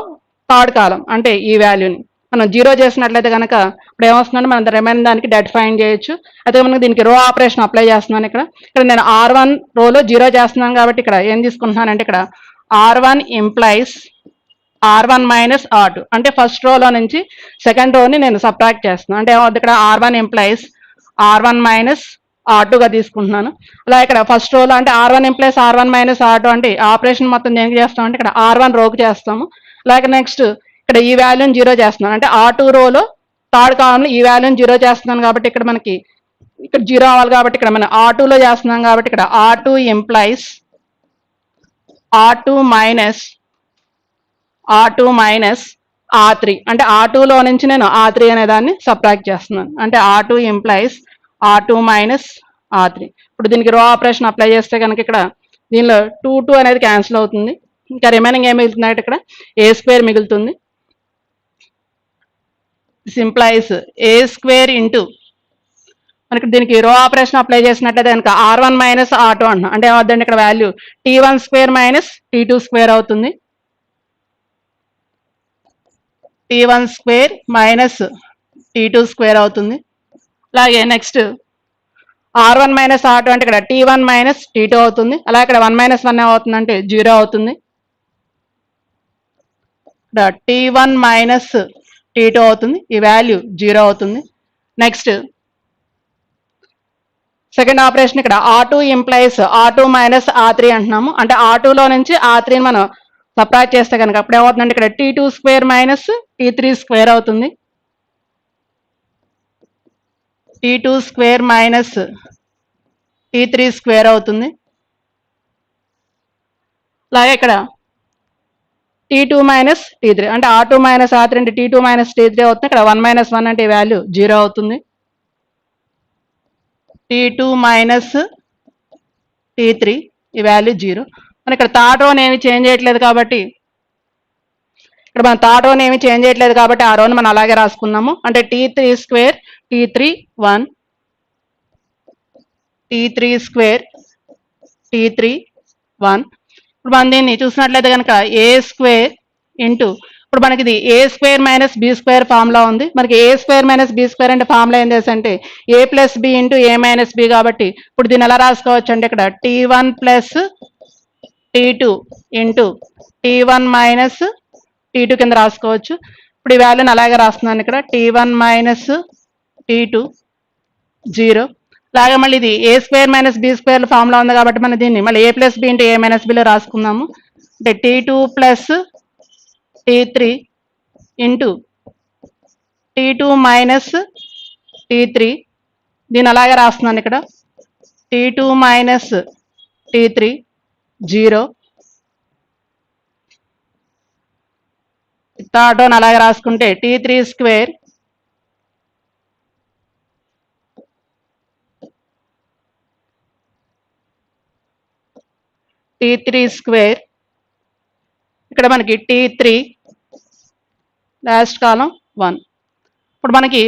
థర్డ్ కాలం అంటే ఈ వాల్యూని మనం జీరో చేసినట్లయితే కనుక ఇప్పుడు ఏమొస్తుందంటే మనం రిమైన్ దానికి డెట్ ఫైండ్ చేయొచ్చు. అయితే మనకి దీనికి రో ఆపరేషన్ అప్లై చేస్తున్నాను. ఇక్కడ నేను R1 రోలో జీరో చేస్తున్నాను కాబట్టి ఇక్కడ ఏం తీసుకుంటున్నానంటే ఇక్కడ R1 implies R1 minus R2 అంటే ఫస్ట్ రోలో నుంచి సెకండ్ రోని నేను సబ్ట్రాక్ట్ చేస్తున్నాను. అంటే ఇక్కడ R1 ఇంప్లైస్ R1 మైనస్ R2గా తీసుకుంటున్నాను. అలా ఇక్కడ ఫస్ట్ రోలో అంటే R1 implies R1 minus R2 అంటే ఆపరేషన్ మొత్తం దేనికి చేస్తాం అంటే ఇక్కడ R1 రోకి చేస్తాము. అలాగే నెక్స్ట్ ఇక్కడ ఈ వాల్యూని జీరో చేస్తున్నాను, అంటే R2 రోలో థర్డ్ కాలంలో ఈ వాల్యూని జీరో చేస్తున్నాను కాబట్టి ఇక్కడ మనకి ఇక్కడ జీరో అవ్వాలి కాబట్టి ఇక్కడ మనం R2లో చేస్తున్నాం కాబట్టి ఇక్కడ R2 implies R2 minus R3 అంటే R2లో నుంచి నేను R3 అనే దాన్ని సబ్ట్రాక్ట్ చేస్తున్నాను, అంటే R2 implies R2 minus R3. ఇప్పుడు దీనికి రో ఆపరేషన్ అప్లై చేస్తే కనుక ఇక్కడ దీనిలో 2 అనేది క్యాన్సిల్ అవుతుంది, ఇంకా రిమైనింగ్ ఏం మిగులుతుంది అంటే ఇక్కడ a స్క్వేర్ మిగులుతుంది. సింప్లైస్ a స్క్వేర్ ఇంటూ మనకి దీనికి రో ఆపరేషన్ అప్లై చేసినట్లయితే కనుక R1 మైనస్ R2 అంటున్నాం, అంటే ఏమవుతుందంటే ఇక్కడ value t1 square minus t2 square అవుతుంది, t1 square minus t2 square అవుతుంది. అలాగే నెక్స్ట్ R1 మైనస్ R2 అంటే ఇక్కడ t1 మైనస్ t2 అవుతుంది, అలాగే ఇక్కడ 1 మైనస్ 1 ఏమవుతుందంటే 0 అవుతుంది, ఇక్కడ t1 మైనస్ t2 అవుతుంది, ఈ వాల్యూ 0 అవుతుంది. నెక్స్ట్ సెకండ్ ఆపరేషన్ ఇక్కడ R2 implies R2 minus R3 అంటున్నాము, అంటే R2లో నుంచి R3ని మనం సబ్ట్రాక్ట్ చేస్తే కనుక అప్పుడు ఏమవుతుందంటే ఇక్కడ t2 square minus t3 square అవుతుంది, t2 square minus t3 square అవుతుంది. అలాగే ఇక్కడ t2 మైనస్ t3 అంటే R2 మైనస్ R3 అంటే t2 మైనస్ t3 అవుతుంది, ఇక్కడ 1 మైనస్ 1 అంటే ఈ వాల్యూ 0 అవుతుంది, t2 మైనస్ t3 ఈ వాల్యూ 0. మన ఇక్కడ థర్డ్ రోని ఏమి చేంజ్ చేయట్లేదు కాబట్టి ఇక్కడ మన థర్డ్ రోని ఏమి చేంజ్ చేయట్లేదు కాబట్టి ఆ రోని మనం అలాగే రాసుకున్నాము, అంటే t3 square t3 1, t3 square t3 1. ఇప్పుడు మనం దీన్ని చూసినట్లయితే కనుక a స్క్వేర్ ఇంటూ ఇప్పుడు మనకి ఇది a square minus b square formula ఉంది. మనకి a square minus b square అంటే ఫార్ములా ఏం చేసి అంటే a plus b into a minus b కాబట్టి ఇప్పుడు దీన్ని ఎలా రాసుకోవచ్చు అంటే ఇక్కడ t1 plus t2 into t1 minus t2 కింద రాసుకోవచ్చు. ఇప్పుడు ఈ వాల్యూని అలాగే రాస్తున్నాను, ఇక్కడ t1 మైనస్ t2 0. అలాగే మళ్ళీ ఇది a square minus b square formula ఉంది కాబట్టి మనం దీన్ని మళ్ళీ a plus b into a minus బిలో రాసుకుందాము, అంటే t2 plus t3 into t2 minus t3, దీన్ని అలాగే రాస్తున్నాను ఇక్కడ t2 minus t3 0. Third one అలాగే రాసుకుంటే T3 స్క్వేర్ T3 స్క్వేర్ ఇక్కడ మనకి T3 లాస్ట్ కాలం 1. ఇప్పుడు మనకి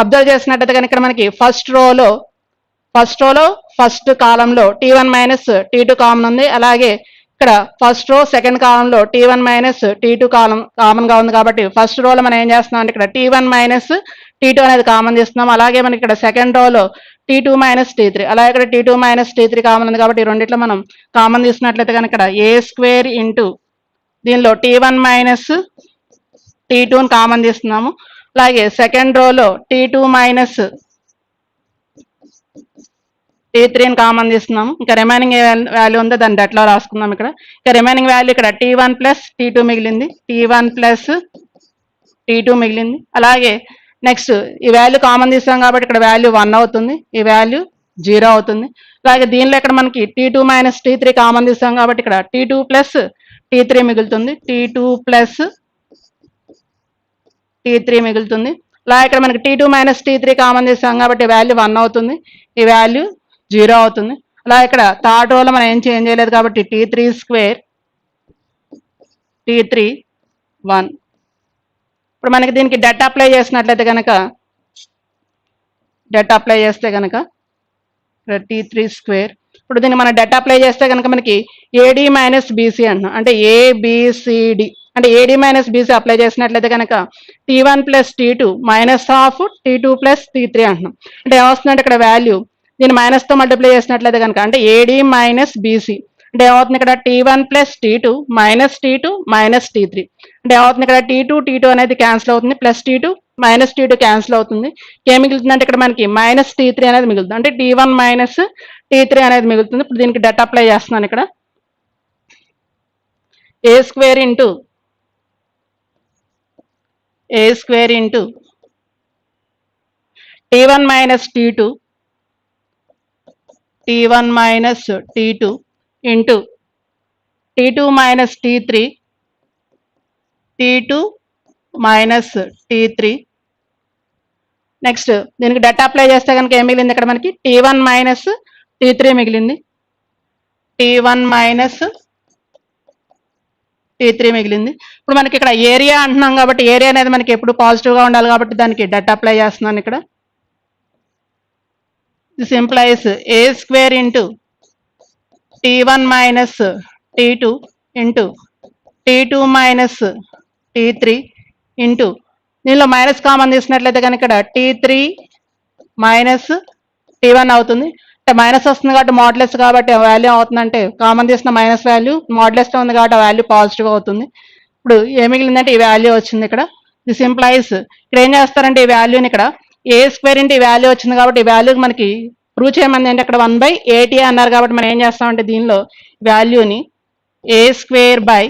అబ్జర్వ్ చేసినట్టయితే కనుక ఇక్కడ మనకి ఫస్ట్ రోలో ఫస్ట్ కాలంలో T1 మైనస్ T2 కామన్ ఉంది. అలాగే ఇక్కడ ఫస్ట్ రో సెకండ్ కాలంలో T1 మైనస్ T2 కామన్ గా ఉంది. కాబట్టి ఫస్ట్ రోలో మనం ఏం చేస్తున్నాం అంటే ఇక్కడ T1 మైనస్ T2 అనేది కామన్ తీస్తున్నాం. అలాగే మనకి ఇక్కడ సెకండ్ రోలో T2 మైనస్ T3, అలాగే ఇక్కడ T2 మైనస్ T3 కామన్ ఉంది. కాబట్టి ఈ రెండిట్లో మనం కామన్ తీసుకున్నట్లయితే కనుక ఇక్కడ ఏ స్క్వేర్ ఇంటూ దీనిలో T1 మైనస్ T2 కామన్ తీస్తున్నాము. అలాగే సెకండ్ రోలో T2 మైనస్ T3 కామన్ తీస్తున్నాము. ఇంకా రిమైనింగ్ వాల్యూ ఉందో దాన్ని డెట్లో రాసుకుందాం. ఇక్కడ ఇంకా రిమైనింగ్ వాల్యూ ఇక్కడ T1 ప్లస్ T2 మిగిలింది, T1 ప్లస్ T2 మిగిలింది. అలాగే నెక్స్ట్ ఈ వాల్యూ కామన్ తీస్తాం కాబట్టి ఇక్కడ వాల్యూ 1 అవుతుంది, ఈ వాల్యూ 0 అవుతుంది. అలాగే దీనిలో ఇక్కడ మనకి T2 మైనస్ T3 కామన్ తీస్తాం కాబట్టి ఇక్కడ T2 ప్లస్ T3 మిగులుతుంది, T2 ప్లస్ T3 మిగులుతుంది. అలాగే ఇక్కడ మనకి T2 మైనస్ T3 కామన్ తీస్తాం కాబట్టి వాల్యూ 1 అవుతుంది, ఈ వాల్యూ 0 అవుతుంది. అలా ఇక్కడ థర్డ్ రోలో మనం ఏం చేంజ్ చేయలేదు కాబట్టి T3 స్క్వేర్ T3 1. ఇప్పుడు మనకి దీనికి డెట్ అప్లై చేసినట్లయితే కనుక T3 స్క్వేర్, ఇప్పుడు దీన్ని మనం డెట్ అప్లై చేస్తే కనుక మనకి AD మైనస్ BC అంటున్నాం. అంటే ABCD అంటే AD మైనస్ BC అప్లై చేసినట్లయితే కనుక T1 plus T2 minus of T2 plus T3 అంటున్నాం. అంటే ఏమవుతుందంటే ఇక్కడ వాల్యూ దీన్ని మైనస్తో మల్టిప్లై చేసినట్లయితే కనుక అంటే AD మైనస్ BC అంటే ఏమవుతుంది ఇక్కడ T1 plus T2 minus T3 అంటే ఏమవుతుంది ఇక్కడ T2 అనేది క్యాన్సిల్ అవుతుంది, plus T2 minus T2 cancel అవుతుంది. ఏం మిగులుతుంది అంటే ఇక్కడ మనకి మైనస్ T3 అనేది మిగులుతుంది. అంటే T1 మైనస్ T3 అనేది మిగులుతుంది. ఇప్పుడు దీనికి డెట్ అప్లై చేస్తున్నాను. ఇక్కడ a square into T1 minus T2 into T2 minus T3 next దీనికి డెట్ అప్లై చేస్తే కనుక ఏం మిగిలింది ఇక్కడ మనకి T1 మైనస్ T3 మిగిలింది, ఇప్పుడు మనకి ఇక్కడ ఏరియా అంటున్నాం కాబట్టి ఏరియా అనేది మనకి ఎప్పుడు పాజిటివ్గా ఉండాలి కాబట్టి దానికి డెట్ అప్లై చేస్తున్నాను. ఇక్కడ this implies A square into T1 minus T2 into T2 minus T3 into దీనిలో మైనస్ కామన్ తీసినట్లయితే కనుక ఇక్కడ T3 మైనస్ T1 అవుతుంది. అంటే మైనస్ వస్తుంది కాబట్టి మోడ్లెస్ కాబట్టి వాల్యూ అవుతుందంటే కామన్ తీసిన మైనస్ వాల్యూ మోడ్లెస్లో ఉంది కాబట్టి ఆ వాల్యూ పాజిటివ్ అవుతుంది. ఇప్పుడు ఏం మిగిలిందంటే ఈ వాల్యూ వచ్చింది. ఇక్కడ దిస్ ఇంప్లైస్ ఇక్కడ ఏం చేస్తారంటే ఈ వాల్యూని ఇక్కడ ఏ స్క్వేర్ ఇంటూ ఈ వాల్యూ వచ్చింది కాబట్టి ఈ వాల్యూకి మనకి ప్రూవ్ చేయమంది అంటే అక్కడ 1/8 అన్నారు కాబట్టి మనం ఏం చేస్తామంటే దీనిలో వాల్యూని ఏ స్క్వేర్ బై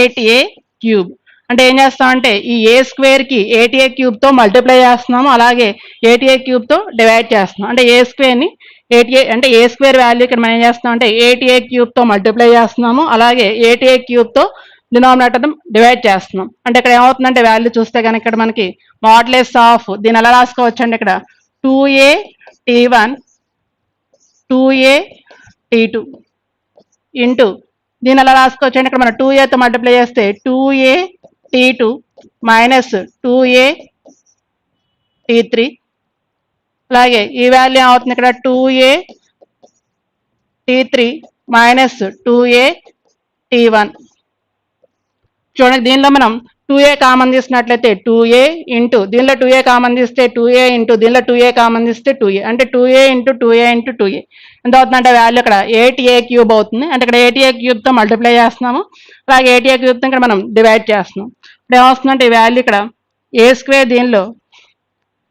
8a క్యూబ్ అంటే ఏం చేస్తామంటే ఈ ఏ స్క్వేర్కి 8a క్యూబ్తో మల్టిప్లై చేస్తున్నాము, అలాగే 8a క్యూబ్తో డివైడ్ చేస్తున్నాం. అంటే ఏ స్క్వేర్ని 8a అంటే ఏ స్క్వేర్ వాల్యూ ఇక్కడ మనం ఏం చేస్తాం అంటే 8a క్యూబ్తో మల్టిప్లై చేస్తున్నాము, అలాగే 8a క్యూబ్తో డినామినేటర్ డివైడ్ చేస్తున్నాం. అంటే ఇక్కడ ఏమవుతుందంటే వాల్యూ చూస్తే కనుక ఇక్కడ మనకి మోడ్లెస్ ఆఫ్ దీన్ని ఎలా రాసుకోవచ్చు అంటే ఇక్కడ 2a T1 2a T2 into దీని ఎలా రాసుకోవచ్చు అంటే ఇక్కడ మనం 2aతో మల్టిప్లై చేస్తే 2a T2 minus 2a T3 అలాగే ఈ వాల్యూ అవుతుంది ఇక్కడ 2a T3 minus 2a T1. చూడండి దీనిలో మనం 2a కామన్ తీసినట్లయితే 2a ఇంటూ దీనిలో 2a కామన్ తీస్తే 2a ఇంటూ దీనిలో 2a కామన్ తీస్తే 2a అంటే 2a into 2a into 2a ఎంత అవుతుందంటే వాల్యూ ఇక్కడ 8a క్యూబ్ అవుతుంది. అంటే ఇక్కడ 8a క్యూబ్తో మల్టిప్లై చేస్తున్నాము, అలాగే 8a క్యూబ్తో ఇక్కడ మనం డివైడ్ చేస్తున్నాం. ఇప్పుడు ఏమవుతుందంటే ఈ వాల్యూ ఇక్కడ ఏ స్క్వేర్ దీనిలో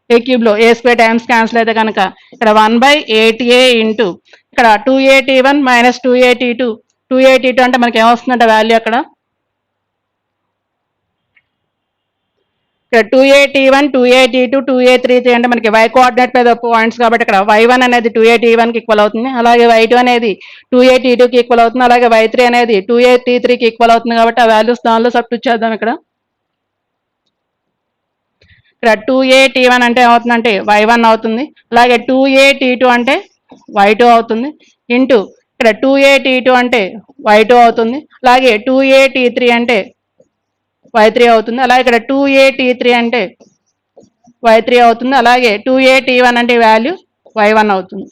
ఏ క్యూబ్లో ఏ స్క్వేర్ టైమ్స్ క్యాన్సిల్ అయితే కనుక ఇక్కడ 1/8a ఇంటూ ఇక్కడ 2a T1 minus 2a T2 అంటే మనకి ఏమొస్తుందంటే వాల్యూ అక్కడ ఇక్కడ 2a t1 2a t2 2a33 అంటే మనకి y కోఆర్డినేట్ మీద పాయింట్స్ కాబట్టి ఇక్కడ y1 అనేది 2a t1 కి ఈక్వల్ అవుతుంది, అలాగే y2 అనేది 2a t2 కి ఈక్వల్ అవుతుంది, అలాగే y3 అనేది 2a t3 కి ఈక్వల్ అవుతుంది కాబట్టి ఆ వాల్యూస్ దానిలో సబ్స్టిట్యూట్ చేద్దాం. ఇక్కడ 2a t1 అంటే ఏమవుతుందంటే y1 అవుతుంది, అలాగే 2a t2 అంటే y2 అవుతుంది, ఇంటూ ఇక్కడ 2a t2 అంటే y2 అవుతుంది, అలాగే 2a t3 అంటే y3 అవుతుంది, అలాగే ఇక్కడ 2a t3 అంటే y3 అవుతుంది, అలాగే 2a t1 అంటే వాల్యూ y1 అవుతుంది.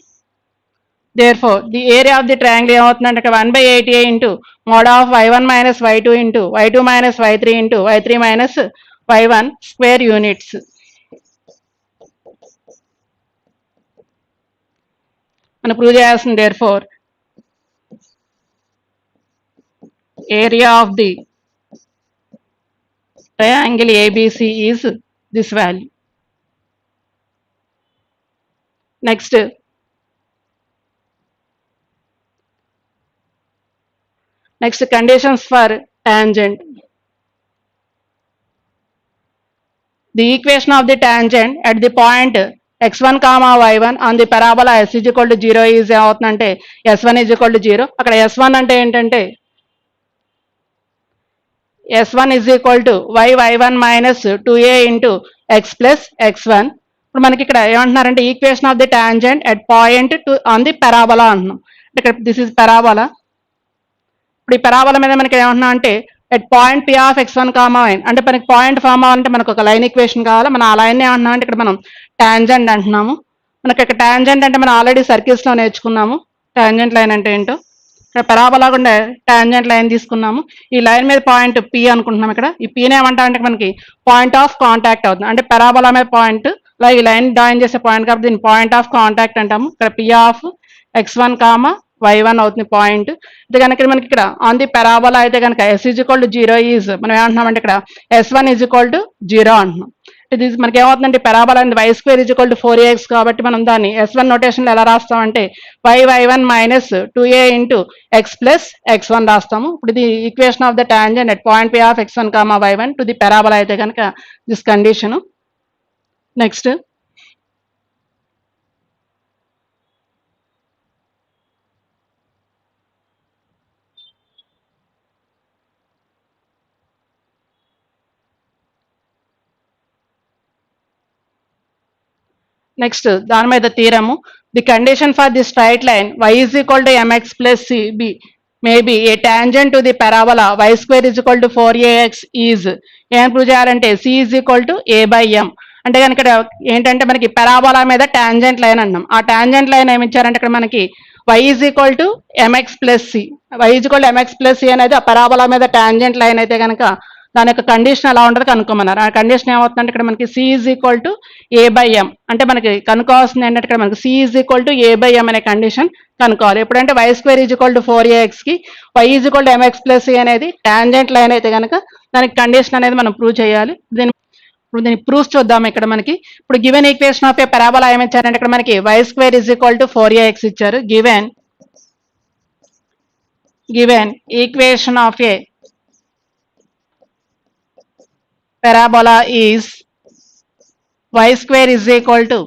Therefore, the area of the triangle ఏమవుతుందంటే 1/8a into mod of y1 minus y2 into y2 minus y3 into y3 minus y1 square units. మనం ప్రూవ్ చేయాల్సింది therefore area of the triangle ABC is this value. Next conditions for tangent. The equation of the tangent at the point x1 comma y1 on the parabola s is equal to 0 is ఏమవుతుందంటే s1 is equal to 0. అక్కడ s1 అంటే ఏంటంటే s1 is equal to y1 minus 2a into x plus x1. ఇప్పుడు మనకి ఇక్కడ ఏమంటున్నారంటే equation of the tangent at point on the parabola అంటున్నాం. ఇక్కడ దిస్ ఇస్ పెరాబోలా. ఇప్పుడు ఈ పెరాబోలా మీద మనకి ఏమంటున్నాం అంటే at point P of x1 comma y అంటే మనకి పాయింట్ ఫామ్ అవ్వాలంటే మనకు ఒక లైన్ ఈక్వేషన్ కావాలి. మనం ఆ లైన్ ఏమంటున్నాం అంటే ఇక్కడ మనం టాంజెంట్ అంటున్నాము. మనకి ఇక్కడ టాంజెంట్ అంటే మనం ఆల్రెడీ సర్కిల్స్ లో నేర్చుకున్నాము టాంజెంట్ లైన్ అంటే ఏంటో. ఇక్కడ పెరాబోలా గుండా టాంజెంట్ లైన్ తీసుకున్నాము, ఈ లైన్ మీద పాయింట్ పి అనుకుంటున్నాం. ఇక్కడ ఈ పీని ఏమంటామంటే మనకి పాయింట్ ఆఫ్ కాంటాక్ట్ అవుతుంది, అంటే పెరాబోలా మీద పాయింట్ ఇలా ఈ లైన్ జాయిన్ చేసే పాయింట్ కాబట్టి దీన్ని పాయింట్ ఆఫ్ కాంటాక్ట్ అంటాము. ఇక్కడ P of x1 comma y1 అవుతుంది పాయింట్. ఇది కనుక మనకి ఇక్కడ ఆన్ ది పెరాబోలా అయితే కనుక s is equal to 0 is మనం ఏమంటున్నామంటే ఇక్కడ s1 ఈజ్ ఈక్వల్ టు 0 అంటున్నాం. ఇది మనకి ఏమవుతుందంటే పెరాబోలా అనేది y square is equal to 4ax కాబట్టి మనం దాన్ని s1 నోటేషన్లో ఎలా రాస్తామంటే y1 minus 2a into x plus x1 రాస్తాము. ఇప్పుడు ఇది equation of the tangent at point P of x1 comma y1 to the parabola అయితే కనుక దిస్ కండిషన్. నెక్స్ట్ దాని మీద థీరము. The condition for the straight line y is equal to mx plus cb may be A tangent to the parabola y square is equal to 4ax is ఏం ప్రూవ్ చేయాలంటే c is equal to a/m. అంటే కనుక ఇక్కడ ఏంటంటే మనకి పెరాబోలా మీద టాంజెంట్ లైన్ అన్నాం. ఆ టాంజెంట్ లైన్ ఏమి ఇచ్చారంటే ఇక్కడ మనకి y is equal to mx plus c. y is equal to mx plus c అనేది ఆ పెరాబోలా మీద టాంజెంట్ లైన్ అయితే కనుక దాని యొక్క కండిషన్ ఎలా ఉంటుంది కనుక్కోమన్నారు. ఆ కండిషన్ ఏమవుతుందంటే ఇక్కడ మనకి c is equal to a/m. అంటే మనకి కనుక్కోవాల్సింది ఏంటంటే ఇక్కడ మనకి c is equal to a/m అనే కండిషన్ కనుక్కోవాలి. ఎప్పుడంటే y square is equal to 4ax కి y is equal to mx plus c అనేది టాంజెంట్ లైన్ అయితే కనుక దానికి కండిషన్ అనేది మనం ప్రూవ్ చేయాలి. దీన్ని ప్రూఫ్ చూద్దాం. ఇక్కడ మనకి ఇప్పుడు given equation of A parabola ఏమి ఇచ్చారంటే ఇక్కడ మనకి y square is equal to 4ax ఇచ్చారు. Given equation of A parabola is y square is equal to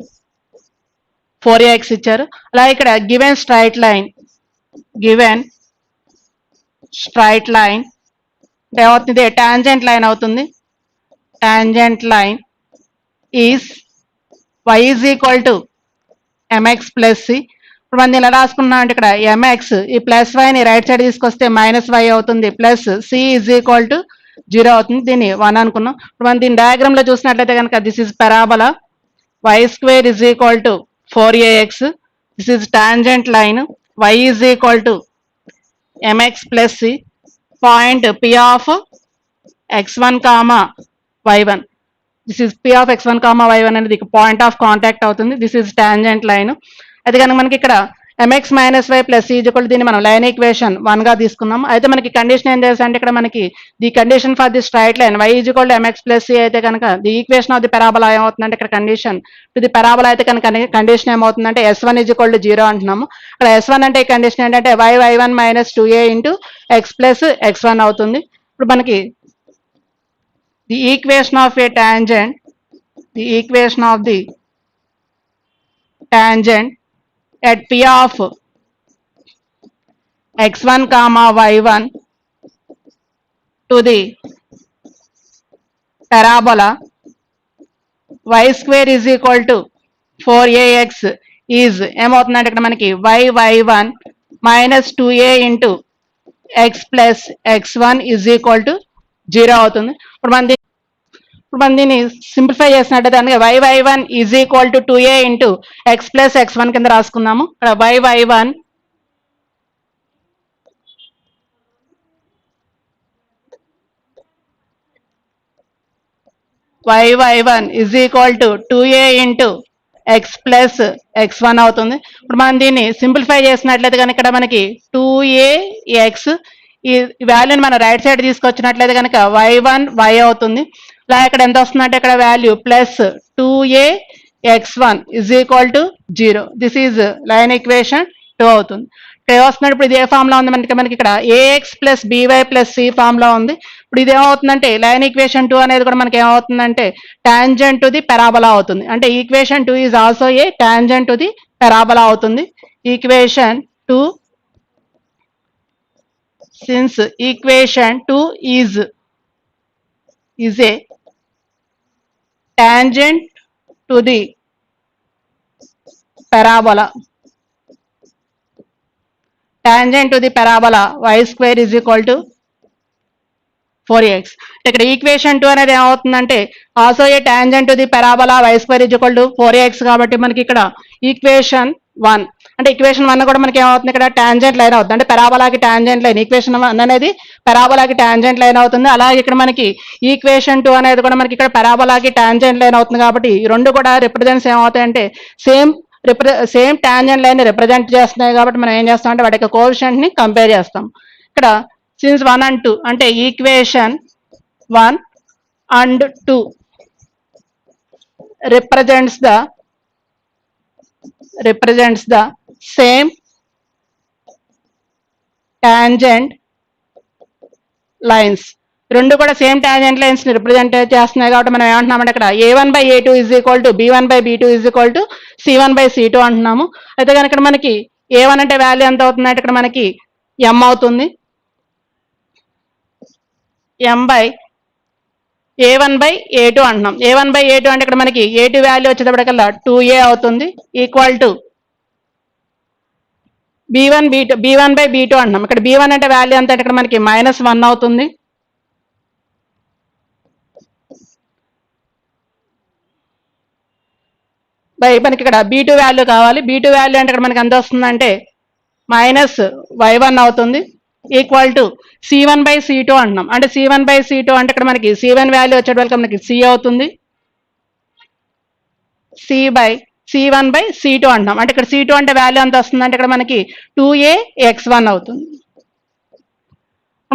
4ax ఇచ్చారు. అలాగే ఇక్కడ గివెన్ స్ట్రైట్ లైన్ ఏమవుతుంది టాంజెంట్ లైన్ అవుతుంది. Tangent line is y is equal to mx plus c. ఇప్పుడు మనం ఇలా రాసుకున్నాం అంటే ఇక్కడ mx ఈ ప్లస్ వైని రైట్ సైడ్ తీసుకొస్తే మైనస్ y అవుతుంది, plus c is equal to 0 అవుతుంది. దీన్ని 1 అనుకున్నాం. ఇప్పుడు మనం దీని డయాగ్రామ్ లో చూసినట్లయితే కనుక this is parabola y square is equal to 4ax. This is tangent line y is equal to mx plus c. Point p of x1 comma y1. This is p of x1 comma y1 అనేది పాయింట్ ఆఫ్ కాంటాక్ట్ అవుతుంది. This is tangent line. అయితే కనుక మనకి ఇక్కడ mx minus y plus c equal దీన్ని మనం లైన్ ఈక్వేషన్ 1 గా తీసుకున్నాం. అయితే మనకి కండిషన్ ఏం చేస్తా అంటే ఇక్కడ మనకి the condition for the straight line y is equal to mx plus c అయితే కనుక the equation of the parabola ఏమవుతుందంటే ఇక్కడ కండిషన్ టు ది పెరాబోలా అయితే కనుక కండిషన్ ఏమవుతుందంటే s1 ఈజ్ ఈక్వల్ టు 0 అంటున్నాము. ఇక్కడ s1 అంటే ఈ కండిషన్ ఏంటంటే y1 minus 2a into x plus x1 అవుతుంది. ఇప్పుడు మనకి the equation of a tangent, the equation of the tangent at P of x1 comma y1 to the parabola y square is equal to 4ax is ఏమవుతుందంటే ఇక్కడ మనకి y1 minus 2a into x plus x1 is equal to 0 అవుతుంది. ఇప్పుడు మనం దీన్ని సింప్లిఫై చేసినట్టు దానికి y1 is equal to 2a into x plus x1 కింద రాసుకుందాము. ఇక్కడ y1 is equal to 2a into x plus x1 అవుతుంది. ఇప్పుడు మనం దీన్ని సింప్లిఫై చేసినట్లయితే కనుక ఇక్కడ మనకి 2ax ఈ వాల్యూని మనం రైట్ సైడ్ తీసుకొచ్చినట్లయితే కనుక y1 y అవుతుంది. ఇలా ఇక్కడ ఎంత వస్తుందంటే ఇక్కడ value plus 2ax1 is equal to 0. This is line equation 2 అవుతుంది. ఇక్కడ వస్తున్నప్పుడు ఇప్పుడు ఇది ఏ ఫామ్ లో ఉంది మనకి ఇక్కడ a x plus b y plus c form లో ఉంది. ఇప్పుడు ఇది ఏమవుతుందంటే లైన్ ఈక్వేషన్ 2 అనేది కూడా మనకి ఏమవుతుందంటే టాంజెంట్ టు ది పారాబోలా అవుతుంది. అంటే equation 2 is also a tangent to the parabola అవుతుంది. Equation 2 since equation 2 is a tangent to the parabola y square is equal to 4x. ఇక్కడ ఈక్వేషన్ 2 అనేది ఏమవుతుందంటే also a tangent to the parabola y square is equal to 4x కాబట్టి మనకి ఇక్కడ ఈక్వేషన్ 1 అంటే ఈక్వేషన్ 1 కూడా మనకి ఏమవుతుంది ఇక్కడ టాంజెంట్ లైన్ అవుతుంది. అంటే పారాబోలాకి టాంజెంట్ లైన్ ఈక్వేషన్ 1 అనేది పారాబోలాకి టాంజెంట్ లైన్ అవుతుంది. అలాగే ఇక్కడ మనకి ఈక్వేషన్ 2 అనేది కూడా మనకి ఇక్కడ పారాబోలాకి టాంజెంట్ లైన్ అవుతుంది. కాబట్టి ఈ రెండు కూడా రిప్రజెంట్స్ ఏమవుతాయంటే సేమ్ టాంజెంట్ లైన్ రిప్రజెంట్ చేస్తున్నాయి. కాబట్టి మనం ఏం చేస్తాం అంటే వాటి యొక్క కోఎఫిషియంట్ ని కంపేర్ చేస్తాం. ఇక్కడ సిన్స్ 1 and 2 అంటే equation 1 and 2 represents the same tangent lines. రెండు కూడా సేమ్ టాంజెంట్ లైన్స్ ని రిప్రజెంట్ చేస్తున్నాయి. కాబట్టి మనం ఏమంటున్నామంటే ఇక్కడ a1/a2 is equal to b1/b2 is equal to c1/c2 అంటున్నాము. అయితే కనుక ఇక్కడ మనకి a1 అంటే వాల్యూ ఎంత అవుతుందంటే ఇక్కడ మనకి m అవుతుంది. a1/a2 అంటున్నాం. a1/a2 అంటే ఇక్కడ మనకి a2 వాల్యూ వచ్చేటప్పటికల్లా 2a అవుతుంది ఈక్వల్ టు b1/b2 అంటున్నాం. ఇక్కడ b1 అంటే వాల్యూ ఎంత అంటే ఇక్కడ మనకి -1 అవుతుంది. మనకి ఇక్కడ b2 వాల్యూ కావాలి. b2 వాల్యూ అంటే ఇక్కడ మనకి ఎంత వస్తుందంటే -y1 అవుతుంది ఈక్వల్ టు c1/c2 అంటున్నాం. అంటే c1/c2 అంటే ఇక్కడ మనకి c1 వాల్యూ వచ్చేటప్పటికి మనకి c అవుతుంది. c1/c2 అంటున్నాం. అంటే ఇక్కడ c2 అంటే వాల్యూ ఎంత వస్తుందంటే ఇక్కడ మనకి 2ax1 అవుతుంది.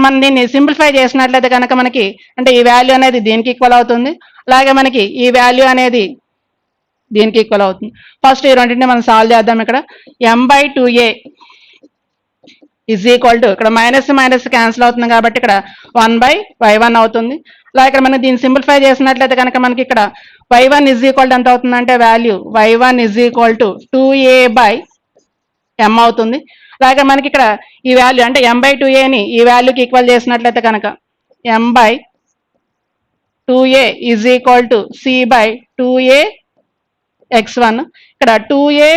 మనం దీన్ని సింప్లిఫై చేసినట్లయితే కనుక మనకి అంటే ఈ వాల్యూ అనేది దీనికి ఈక్వల్ అవుతుంది. అలాగే మనకి ఈ వాల్యూ అనేది దీనికి ఈక్వల్ అవుతుంది. ఫస్ట్ ఈ రెండింటిని మనం సాల్వ్ చేద్దాం. ఇక్కడ m/2a ఈజ్ ఈక్వల్ టు ఇక్కడ మైనస్ క్యాన్సిల్ అవుతుంది కాబట్టి ఇక్కడ 1/y1 అవుతుంది. అలాగే ఇక్కడ మనం దీన్ని సింప్లిఫై చేసినట్లయితే కనుక మనకి ఇక్కడ y1 ఈజ్ ఈక్వల్ టు ఎంత అవుతుందంటే value y1 is equal to 2a/m అవుతుంది. అలాగే మనకి ఇక్కడ ఈ వాల్యూ అంటే m/2aని ఈ వాల్యూకి ఈక్వల్ చేసినట్లయితే కనుక m/2a is equal to c/2ax1. ఇక్కడ 2a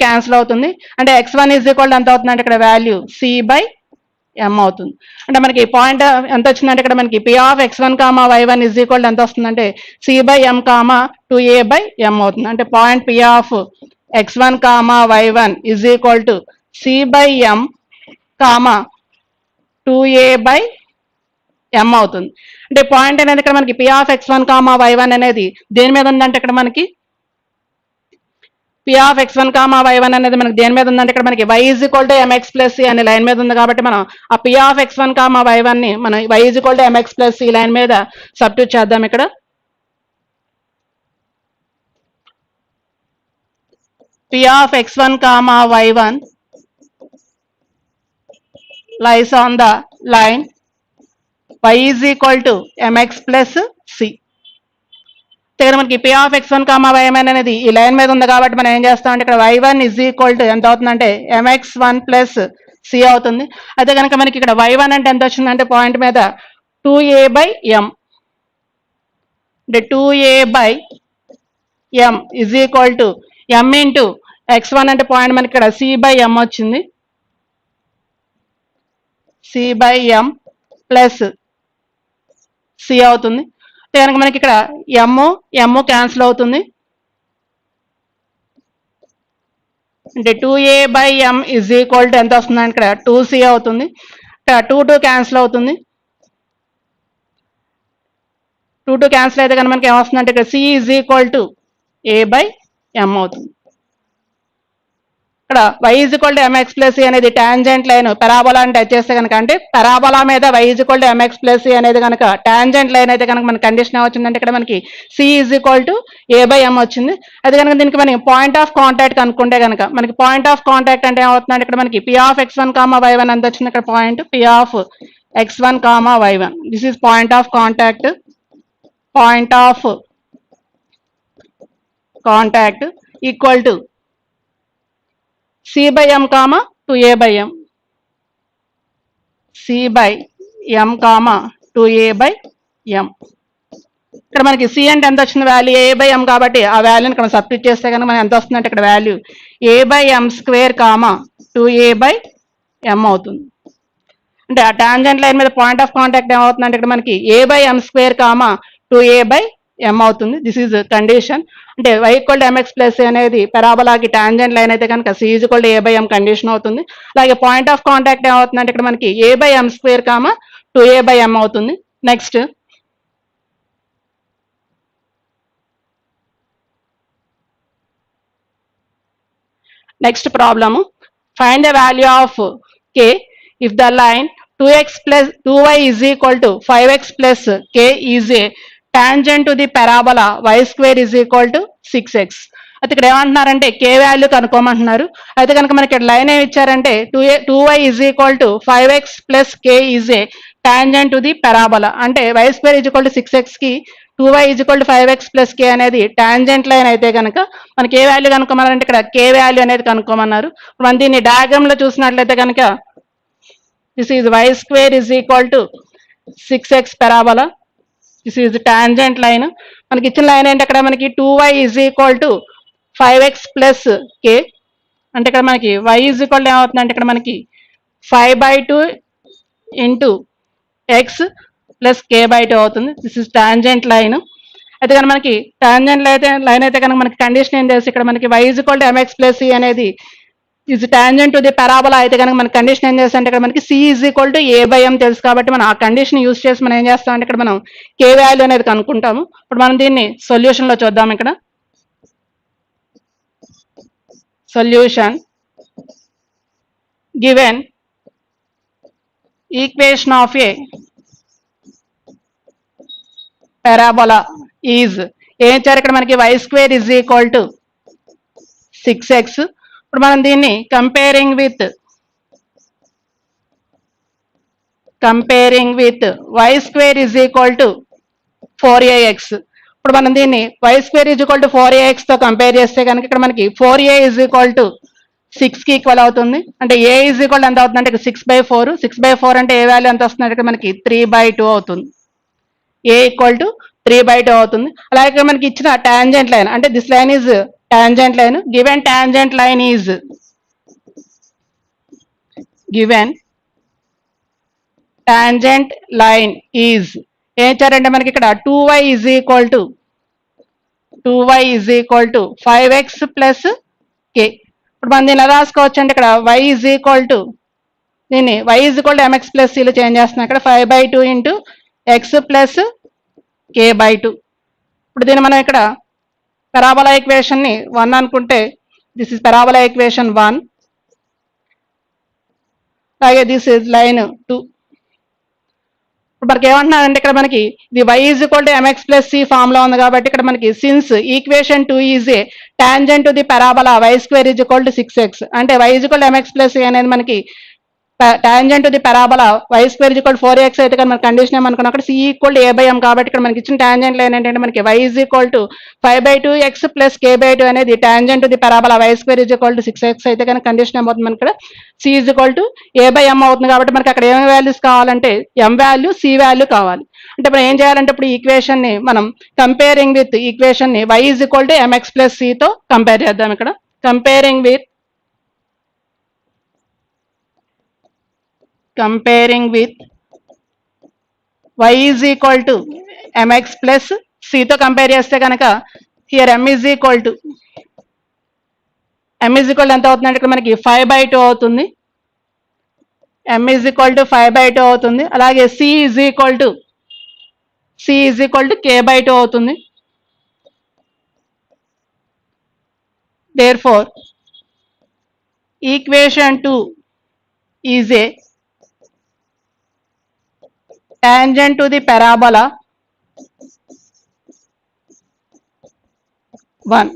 క్యాన్సిల్ అవుతుంది. అంటే x1 ఈజ్ ఈక్వల్ టు ఎంత అవుతుందంటే ఇక్కడ వాల్యూ c/m అవుతుంది. అంటే మనకి పాయింట్ ఎంత వచ్చిందంటే ఇక్కడ మనకి p of x1 y1 is equal to ఎంత వస్తుందంటే c/m 2a/m అవుతుంది. అంటే point p of x1 y1 is equal to c/m 2a/m అవుతుంది. అంటే పాయింట్ అనేది ఇక్కడ మనకి p ఆఫ్ x1 y1 అనేది దేని మీద ఉందంటే ఇక్కడ మనకి p ఆఫ్ x1 y1 అనేది మనకి దేని మీద ఉందంటే ఇక్కడ మనకి y is equal to mx plus c అనే లైన్ మీద ఉంది. కాబట్టి మనం ఆ p ఆఫ్ x1 y1 ని మనం y is equal to mx plus c line మీద సబ్స్టిట్యూట్ చేద్దాం. ఇక్కడ p of x1 y1 lies on the line y is equal to mx plus c. ఇక్కడ మనకి P of x1 comma y1 అనేది ఈ లైన్ మీద ఉంది కాబట్టి మనం ఏం చేస్తామంటే ఇక్కడ y1 ఈజ్ ఈక్వల్ టు ఎంత అవుతుందంటే mx1 ప్లస్ సి అవుతుంది. అయితే కనుక మనకి ఇక్కడ y1 అంటే ఎంత వచ్చిందంటే పాయింట్ మీద 2a బై m, అంటే 2a by m is equal to m into x1 అంటే పాయింట్ మనకి ఇక్కడ c బై m వచ్చింది, c by m plus c అవుతుంది. కనుక మనకి ఇక్కడ m క్యాన్సిల్ అవుతుంది, అంటే 2a by m is equal to ఎంత వస్తుంది ఇక్కడ 2c అవుతుంది. ఇక్కడ 2 క్యాన్సిల్ అవుతుంది, 2 క్యాన్సిల్ అయితే కనుక మనకి ఏమొస్తుందంటే ఇక్కడ c is equal to a by m అవుతుంది. ఇక్కడ y is equal to mx plus c అనేది టాంజెంట్ లైన్ పెరాబోలా అని టచ్ చేస్తే కనుక, అంటే పెరాబోలా మీద y is equal to mx plus c అనేది కనుక టాంజెంట్ లైన్ అయితే కనుక మనకి కండిషన్ ఏమొచ్చిందంటే ఇక్కడ మనకి c is equal to a by m వచ్చింది. అది కనుక దీనికి మనకి పాయింట్ ఆఫ్ కాంటాక్ట్ కనుక్కుంటే కనుక మనకి పాయింట్ ఆఫ్ కాంటాక్ట్ అంటే ఏమవుతుందంటే ఇక్కడ మనకి p of x1 comma y1 ఎంత వచ్చింది, ఇక్కడ point p of x1 comma y1, this is point of contact. Point of contact equal to c by m comma 2a by m, c by m comma 2a by m. ఇక్కడ మనకి c అంటే ఎంత వచ్చింది వాల్యూ a by m కాబట్టి ఆ వాల్యూని ఇక్కడ సబ్స్టిట్యూట్ చేస్తే కనుక మనకి ఎంత వస్తుందంటే ఇక్కడ value a by m square comma 2a by m అవుతుంది. అంటే ఆ టాంజెంట్ లైన్ మీద పాయింట్ ఆఫ్ కాంటాక్ట్ ఏమవుతుందంటే ఇక్కడ మనకి a by m square comma 2a by m అవుతుంది. This is condition. అంటే y equal to mx plus అనేది పెరాబోలాకి టాంజెంట్ లైన్ అయితే కనుక c is equal to a by m condition అవుతుంది. అలాగే పాయింట్ ఆఫ్ కాంటాక్ట్ ఏమవుతుందంటే ఇక్కడ మనకి a by m square comma 2a by m అవుతుంది. Next problem, find the value of k if the line 2x plus 2y is equal to 5x plus k is a tangent to the parabola y square is equal to 6x. అయితే ఇక్కడ ఏమంటున్నారంటే k వాల్యూ కనుక్కోమంటున్నారు. అయితే కనుక మనకి ఇక్కడ లైన్ ఏమి ఇచ్చారంటే 2y is equal to 5x plus k is a tangent to the parabola, అంటే y square is equal to 6x కి 2y is equal to 5x plus k అనేది టాంజెంట్ లైన్ అయితే కనుక మనకి ఏ వాల్యూ కనుక్కోమన్నారంటే ఇక్కడ k వాల్యూ అనేది కనుక్కోమన్నారు. మనం దీన్ని డయాగ్రామ్ లో చూసినట్లయితే కనుక this is y square is equal to 6x parabola, this is tangent line. మనకి ఇచ్చిన లైన్ ఏంటి అక్కడ మనకి 2y is equal to 5x plus k, అంటే ఇక్కడ మనకి y ఈజ్ ఈక్వల్ ఏమవుతుందంటే ఇక్కడ మనకి 5/2 ఇంటూ x ప్లస్ k/2 అవుతుంది. This is tangent line. అయితే కనుక మనకి టాంజెంట్ లైన్ అయితే కనుక మనకి కండిషన్ ఏం చేసి ఇక్కడ మనకి y is equal to mx plus c అనేది is tangent to the parabola అయితే కనుక మనకి కండిషన్ ఏం చేస్తే అంటే ఇక్కడ మనకి c is equal to a by m తెలుసు కాబట్టి మనం ఆ కండిషన్ యూజ్ చేసి మనం ఏం చేస్తాం అంటే ఇక్కడ మనం k వాల్యూ అనేది కనుక్కుంటాము. ఇప్పుడు మనం దీన్ని సొల్యూషన్ లో చూద్దాం. ఇక్కడ solution, given equation of a parabola is ఏం ఇచ్చారు ఇక్కడ మనకి y square is equal to 6x. ఇప్పుడు మనం దీన్ని comparing with y square is equal to 4ax. ఇప్పుడు మనం దీన్ని y square is equal to 4ax తో కంపేర్ చేస్తే కనుక ఇక్కడ మనకి 4a ఈజ్ ఈక్వల్ టు 6 కి ఈక్వల్ అవుతుంది. అంటే a ఈజ్ ఈక్వల్ ఎంత అవుతుంది అంటే 6/4. 6/4 అంటే ఏ వాల్యూ ఎంత వస్తుంది అంటే మనకి 3/2 అవుతుంది. a ఈక్వల్ టు 3/2 అవుతుంది. అలాగే మనకి ఇచ్చిన టాంజెంట్ లైన్, అంటే this line is tangent line, given tangent line is ఏం ఇచ్చారంటే మనకి ఇక్కడ 2y is equal to 5x plus k. ఇప్పుడు మనం దీన్ని ఎలా రాసుకోవచ్చు అంటే ఇక్కడ y ఈజ్ ఈక్వల్ టు దీన్ని y is equal to mx plus c లో చేంజ్ చేస్తున్నాం. ఇక్కడ 5/2 ఇంటూ x ప్లస్ k/2. ఇప్పుడు దీన్ని మనం ఇక్కడ పారాబోలా ఈక్వేషన్ ని 1 అనుకుంటే దిస్ ఇస్ పారాబోలా ఈక్వేషన్ 1, అలాగే దిస్ ఇస్ లైన్ 2. ఇప్పుడు మనకి ఏమంటున్నారంటే ఇక్కడ మనకి ఇది y is equal to mx plus c form లో ఉంది కాబట్టి ఇక్కడ మనకి since equation 2 is a tangent to the parabola y square is equal to 6x, అంటే y is equal to mx plus c అనేది మనకి tangent the parabola y square equal 4x అయితే కానీ మన కండిషన్ ఏమనుకున్నాం అక్కడ c equal a by m కాబట్టి ఇక్కడ మనకి ఇచ్చిన టాంజెంట్ లైన్ ఏంటంటే మనకి y is equal to 5/2x plus k/2 అనేది tangent the parabola y square is equal to 6x అయితే కానీ కండిషన్ ఏమవుతుంది మనకి ఇక్కడ c is equal to a by m అవుతుంది కాబట్టి మనకి అక్కడ ఏం వాల్యూస్ కావాలంటే ఎం వాల్యూ సి వాల్యూ కావాలి. అంటే మనం ఏం చేయాలంటే ఇప్పుడు ఈక్వేషన్ ని మనం కంపేరింగ్ విత్ ఈక్వేషన్ ని y is equal to mx plus c తో కంపేర్ చేద్దాం. ఇక్కడ comparing with y is equal to mx plus c తో కంపేర్ చేస్తే కనుక here m is equal to ఎంత అవుతుందంటే ఇక్కడ మనకి 5/2 అవుతుంది. m is equal to 5/2 అవుతుంది. అలాగే c is equal to k/2 అవుతుంది. therefore equation 2 is a tangent to the parabola 1.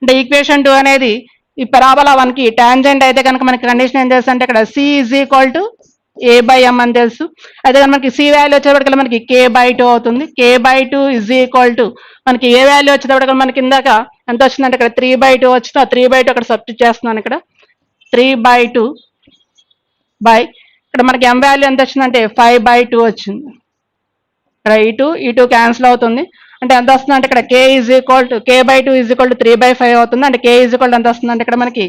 అంటే ఈక్వేషన్ 2 అనేది ఈ parabola 1 కి టాంజెంట్ అయితే కనుక మనకి కండిషన్ ఏం చేస్తా అంటే ఇక్కడ c is equal to a by m అని తెలుసు. అయితే కనుక మనకి c వాల్యూ వచ్చేటప్పటికల్లా మనకి k/2 అవుతుంది. k/2 ఈజ్ ఈక్వల్ టు మనకి ఏ వాల్యూ వచ్చేటప్పటికల్లా మనకి ఇందాక ఎంత వచ్చిందంటే ఇక్కడ 3/2 వచ్చింది. ఆ 3/2 అక్కడ సబ్స్టిట్యూట్ చేస్తున్నాను. ఇక్కడ 3/2 బై ఇక్కడ మనకి m వాల్యూ ఎంత వచ్చిందంటే 5/2 వచ్చింది. ఇక్కడ ఈ2 క్యాన్సిల్ అవుతుంది. అంటే ఎంత వస్తుంది అంటే ఇక్కడ k/2 ఈజ్ ఈక్వల్ టు 3/5 అవుతుంది. అంటే k ఈజ్ ఈక్వల్ ఎంత వస్తుంది అంటే ఇక్కడ మనకి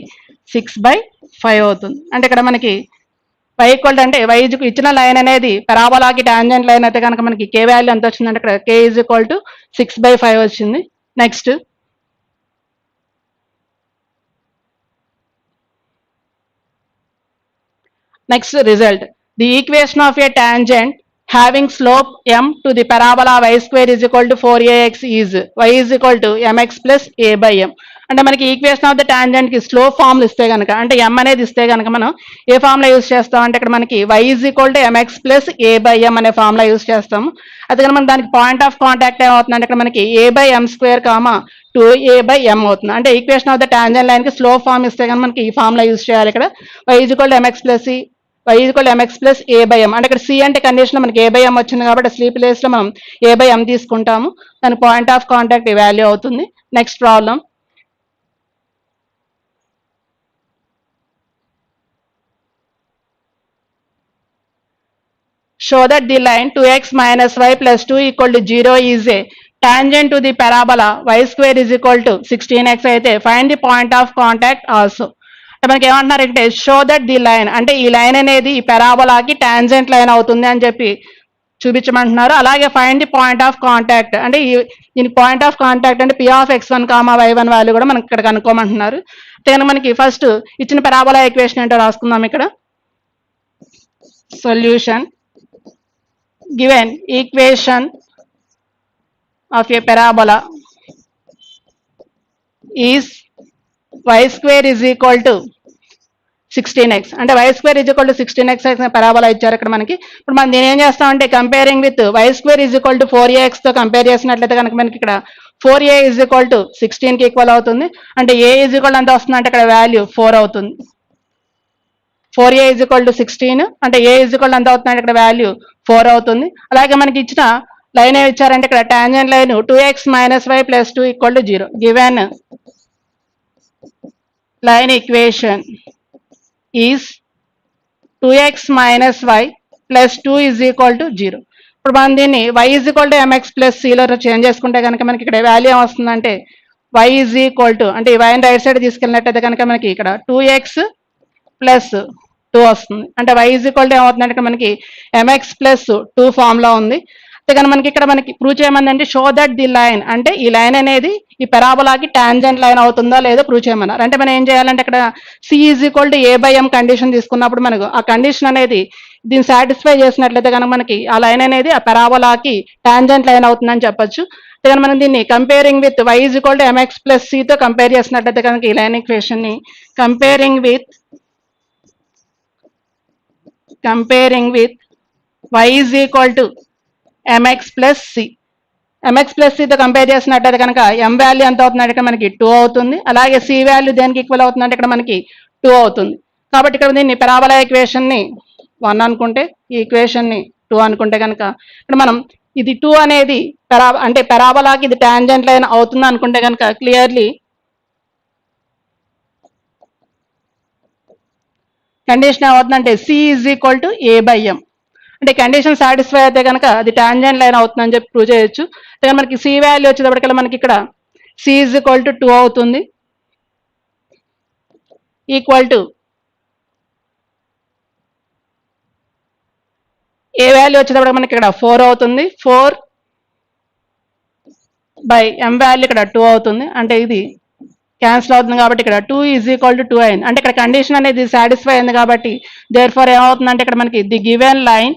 6/5 అవుతుంది. అంటే ఇక్కడ మనకి y ఈక్వల్ అంటే y ఇచ్చిన లైన్ అనేది పారాబోలాకి టాంజెంట్ లైన్ అయితే కనుక మనకి k వాల్యూ ఎంత వచ్చిందంటే ఇక్కడ k ఈజ్ ఈక్వల్ టు 6/5 వచ్చింది. Next result the equation of A tangent having slope m to the parabola y square is equal to 4ax is y is equal to mx plus a by m. అంటే మనకి ఈక్వేషన్ ఆఫ్ ద టాంజెంట్ కి స్లోప్ ఫార్ములా ఇస్తే కనుక అంటే m అనేది ఇస్తే కనుక మనం ఏ ఫార్ములా యూజ్ చేస్తాం అంటే ఇక్కడ మనకి y is equal to mx plus a by m అనే ఫార్ములా యూజ్ చేస్తాము. అయితే కనుక మనం దానికి పాయింట్ ఆఫ్ కాంటాక్ట్ ఏమవుతుంది అంటే ఇక్కడ మనకి a by m square comma 2a by m అవుతుంది. అంటే equation of the tangent line కి స్లోప్ ఫార్మ్ ఇస్తే కనుక మనకి ఈ ఫార్ములా యూజ్ చేయాలి. ఇక్కడ y is equal to mx plus y is equal to mx plus a by m. అంటే ఇక్కడ c అంటే కండిషన్ మనకి a by m వచ్చింది కాబట్టి c ప్లేస్ లో మనం a by m తీసుకుంటాము. దాని పాయింట్ ఆఫ్ కాంటాక్ట్ ఈ వాల్యూ అవుతుంది. Next problem show that the line 2x minus y plus 2 equal to 0 is a tangent to the parabola y square is equal to 16x అయితే find the point of contact also. మనకి ఏమంటున్నారంటే షో దట్ ది లైన్ అంటే ఈ లైన్ అనేది ఈ పారాబోలాకి టాంజెంట్ లైన్ అవుతుంది అని చెప్పి చూపించమంటున్నారు. అలాగే find the point of contact అంటే దీనికి పాయింట్ ఆఫ్ కాంటాక్ట్ అంటే p of x1 comma y1 value కూడా మనకి ఇక్కడ కనుక్కోమంటున్నారు. then మనకి ఫస్ట్ ఇచ్చిన పారాబోలా ఈక్వేషన్ ఏంటో రాసుకుందాం. ఇక్కడ solution given equation of a parabola is y square is equal to 16x అంటే y square is equal to 16x parabola ఇచ్చారు ఇక్కడ మనకి. ఇప్పుడు మనం దీని ఏం చేస్తామంటే comparing with y square is equal to 4ax తో కంపేర్ చేసినట్లయితే కనుక మనకి ఇక్కడ 4a is equal to 16 కి ఈక్వల్ అవుతుంది. అంటే a is equal ఎంత వస్తుంది అంటే ఇక్కడ వాల్యూ 4 అవుతుంది. 4a is equal to 16 అంటే a is equal ఎంత అవుతుంది అంటే ఇక్కడ వాల్యూ 4 అవుతుంది. అలాగే మనకి ఇచ్చిన లైన్ ఏమి ఇచ్చారంటే ఇక్కడ tangent line 2x minus y plus 2 equal to 0 given line equation is 2x minus y plus 2 is equal to 0. ఇప్పుడు మనం దీన్ని y is equal to mx plus c లో చేంజ్ చేసుకుంటే కనుక మనకి ఇక్కడ వాల్యూ ఏమొస్తుందంటే y is equal to అంటే y రైట్ సైడ్ తీసుకెళ్ళినట్టయితే కనుక మనకి ఇక్కడ 2x plus 2 వస్తుంది. అంటే y is equal to ఏమవుతుందంటే మనకి mx plus 2 ఫామ్ లో ఉంది. కానీ మనకి ఇక్కడ మనకి ప్రూవ్ చేయమనంటే షో దట్ ది లైన్ అంటే ఈ లైన్ అనేది ఈ పారాబోలాకి టాంజెంట్ లైన్ అవుతుందా లేదో ప్రూవ్ చేయమన్నారు. అంటే మనం ఏం చేయాలంటే ఇక్కడ c is equal to a by m condition తీసుకున్నప్పుడు మనకు ఆ కండిషన్ అనేది దీన్ని సాటిస్ఫై చేసినట్లయితే కనుక మనకి ఆ లైన్ అనేది ఆ పారాబోలాకి టాంజెంట్ లైన్ అవుతుందని చెప్పొచ్చు. కానీ మనం దీన్ని comparing with y is equal to mx plus c తో కంపేర్ చేసినట్లయితే కనుక ఈ లైన్ ఈక్వేషన్ ని comparing with y is equal to mx plus c తో కంపేర్ చేసినట్టయితే కనుక m వాల్యూ ఎంత అవుతుందంటే ఇక్కడ మనకి 2 అవుతుంది. అలాగే c వాల్యూ దేనికి ఈక్వల్ అవుతుందంటే ఇక్కడ మనకి 2 అవుతుంది. కాబట్టి ఇక్కడ దీన్ని పెరాబోలా ఈక్వేషన్ ని 1 అనుకుంటే ఈ ఈక్వేషన్ ని 2 అనుకుంటే కనుక ఇక్కడ మనం ఇది 2 అనేది అంటే పెరాబోలాకి ఇది టాంజెంట్ లైన్ అవుతుంది అనుకుంటే కనుక క్లియర్లీ కండిషన్ ఏమవుతుందంటే c is equal to a by m. అంటే కండిషన్ సాటిస్ఫై అయితే కనుక అది టాంజెంట్ లైన్ అవుతుందని చెప్పి ప్రూవ్ చేయొచ్చు. అయితే మనకి సి వాల్యూ వచ్చేటప్పటికల్లా మనకి ఇక్కడ సి ఈజ్ ఈక్వల్ టు 2 అవుతుంది, ఈక్వల్ టు ఏ వాల్యూ వచ్చేటప్పటికి మనకి ఇక్కడ 4 అవుతుంది, 4 బై ఎం వాల్యూ ఇక్కడ 2 అవుతుంది. అంటే ఇది క్యాన్సిల్ అవుతుంది కాబట్టి ఇక్కడ 2 ఈజ్ ఈక్వల్ టు 2 అయింది. అంటే ఇక్కడ కండిషన్ అనేది సాటిస్ఫై అయింది కాబట్టి దేర్ ఫార్ ఏమవుతుందంటే ఇక్కడ మనకి the given line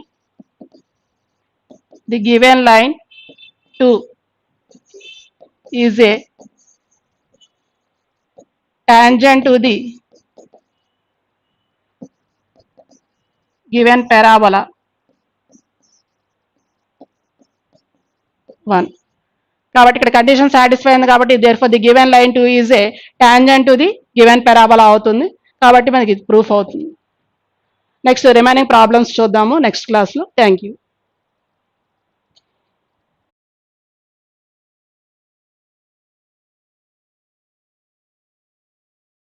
2 is A tangent to the given parabola 1. కాబట్టి ఇక్కడ కండిషన్ సాటిస్ఫై అయింది కాబట్టి therefore the given line 2 is a tangent to the given parabola అవుతుంది. కాబట్టి మనకి ప్రూఫ్ అవుతుంది. నెక్స్ట్ రిమైనింగ్ ప్రాబ్లమ్స్ చూద్దాము నెక్స్ట్ క్లాస్లో. Thank you.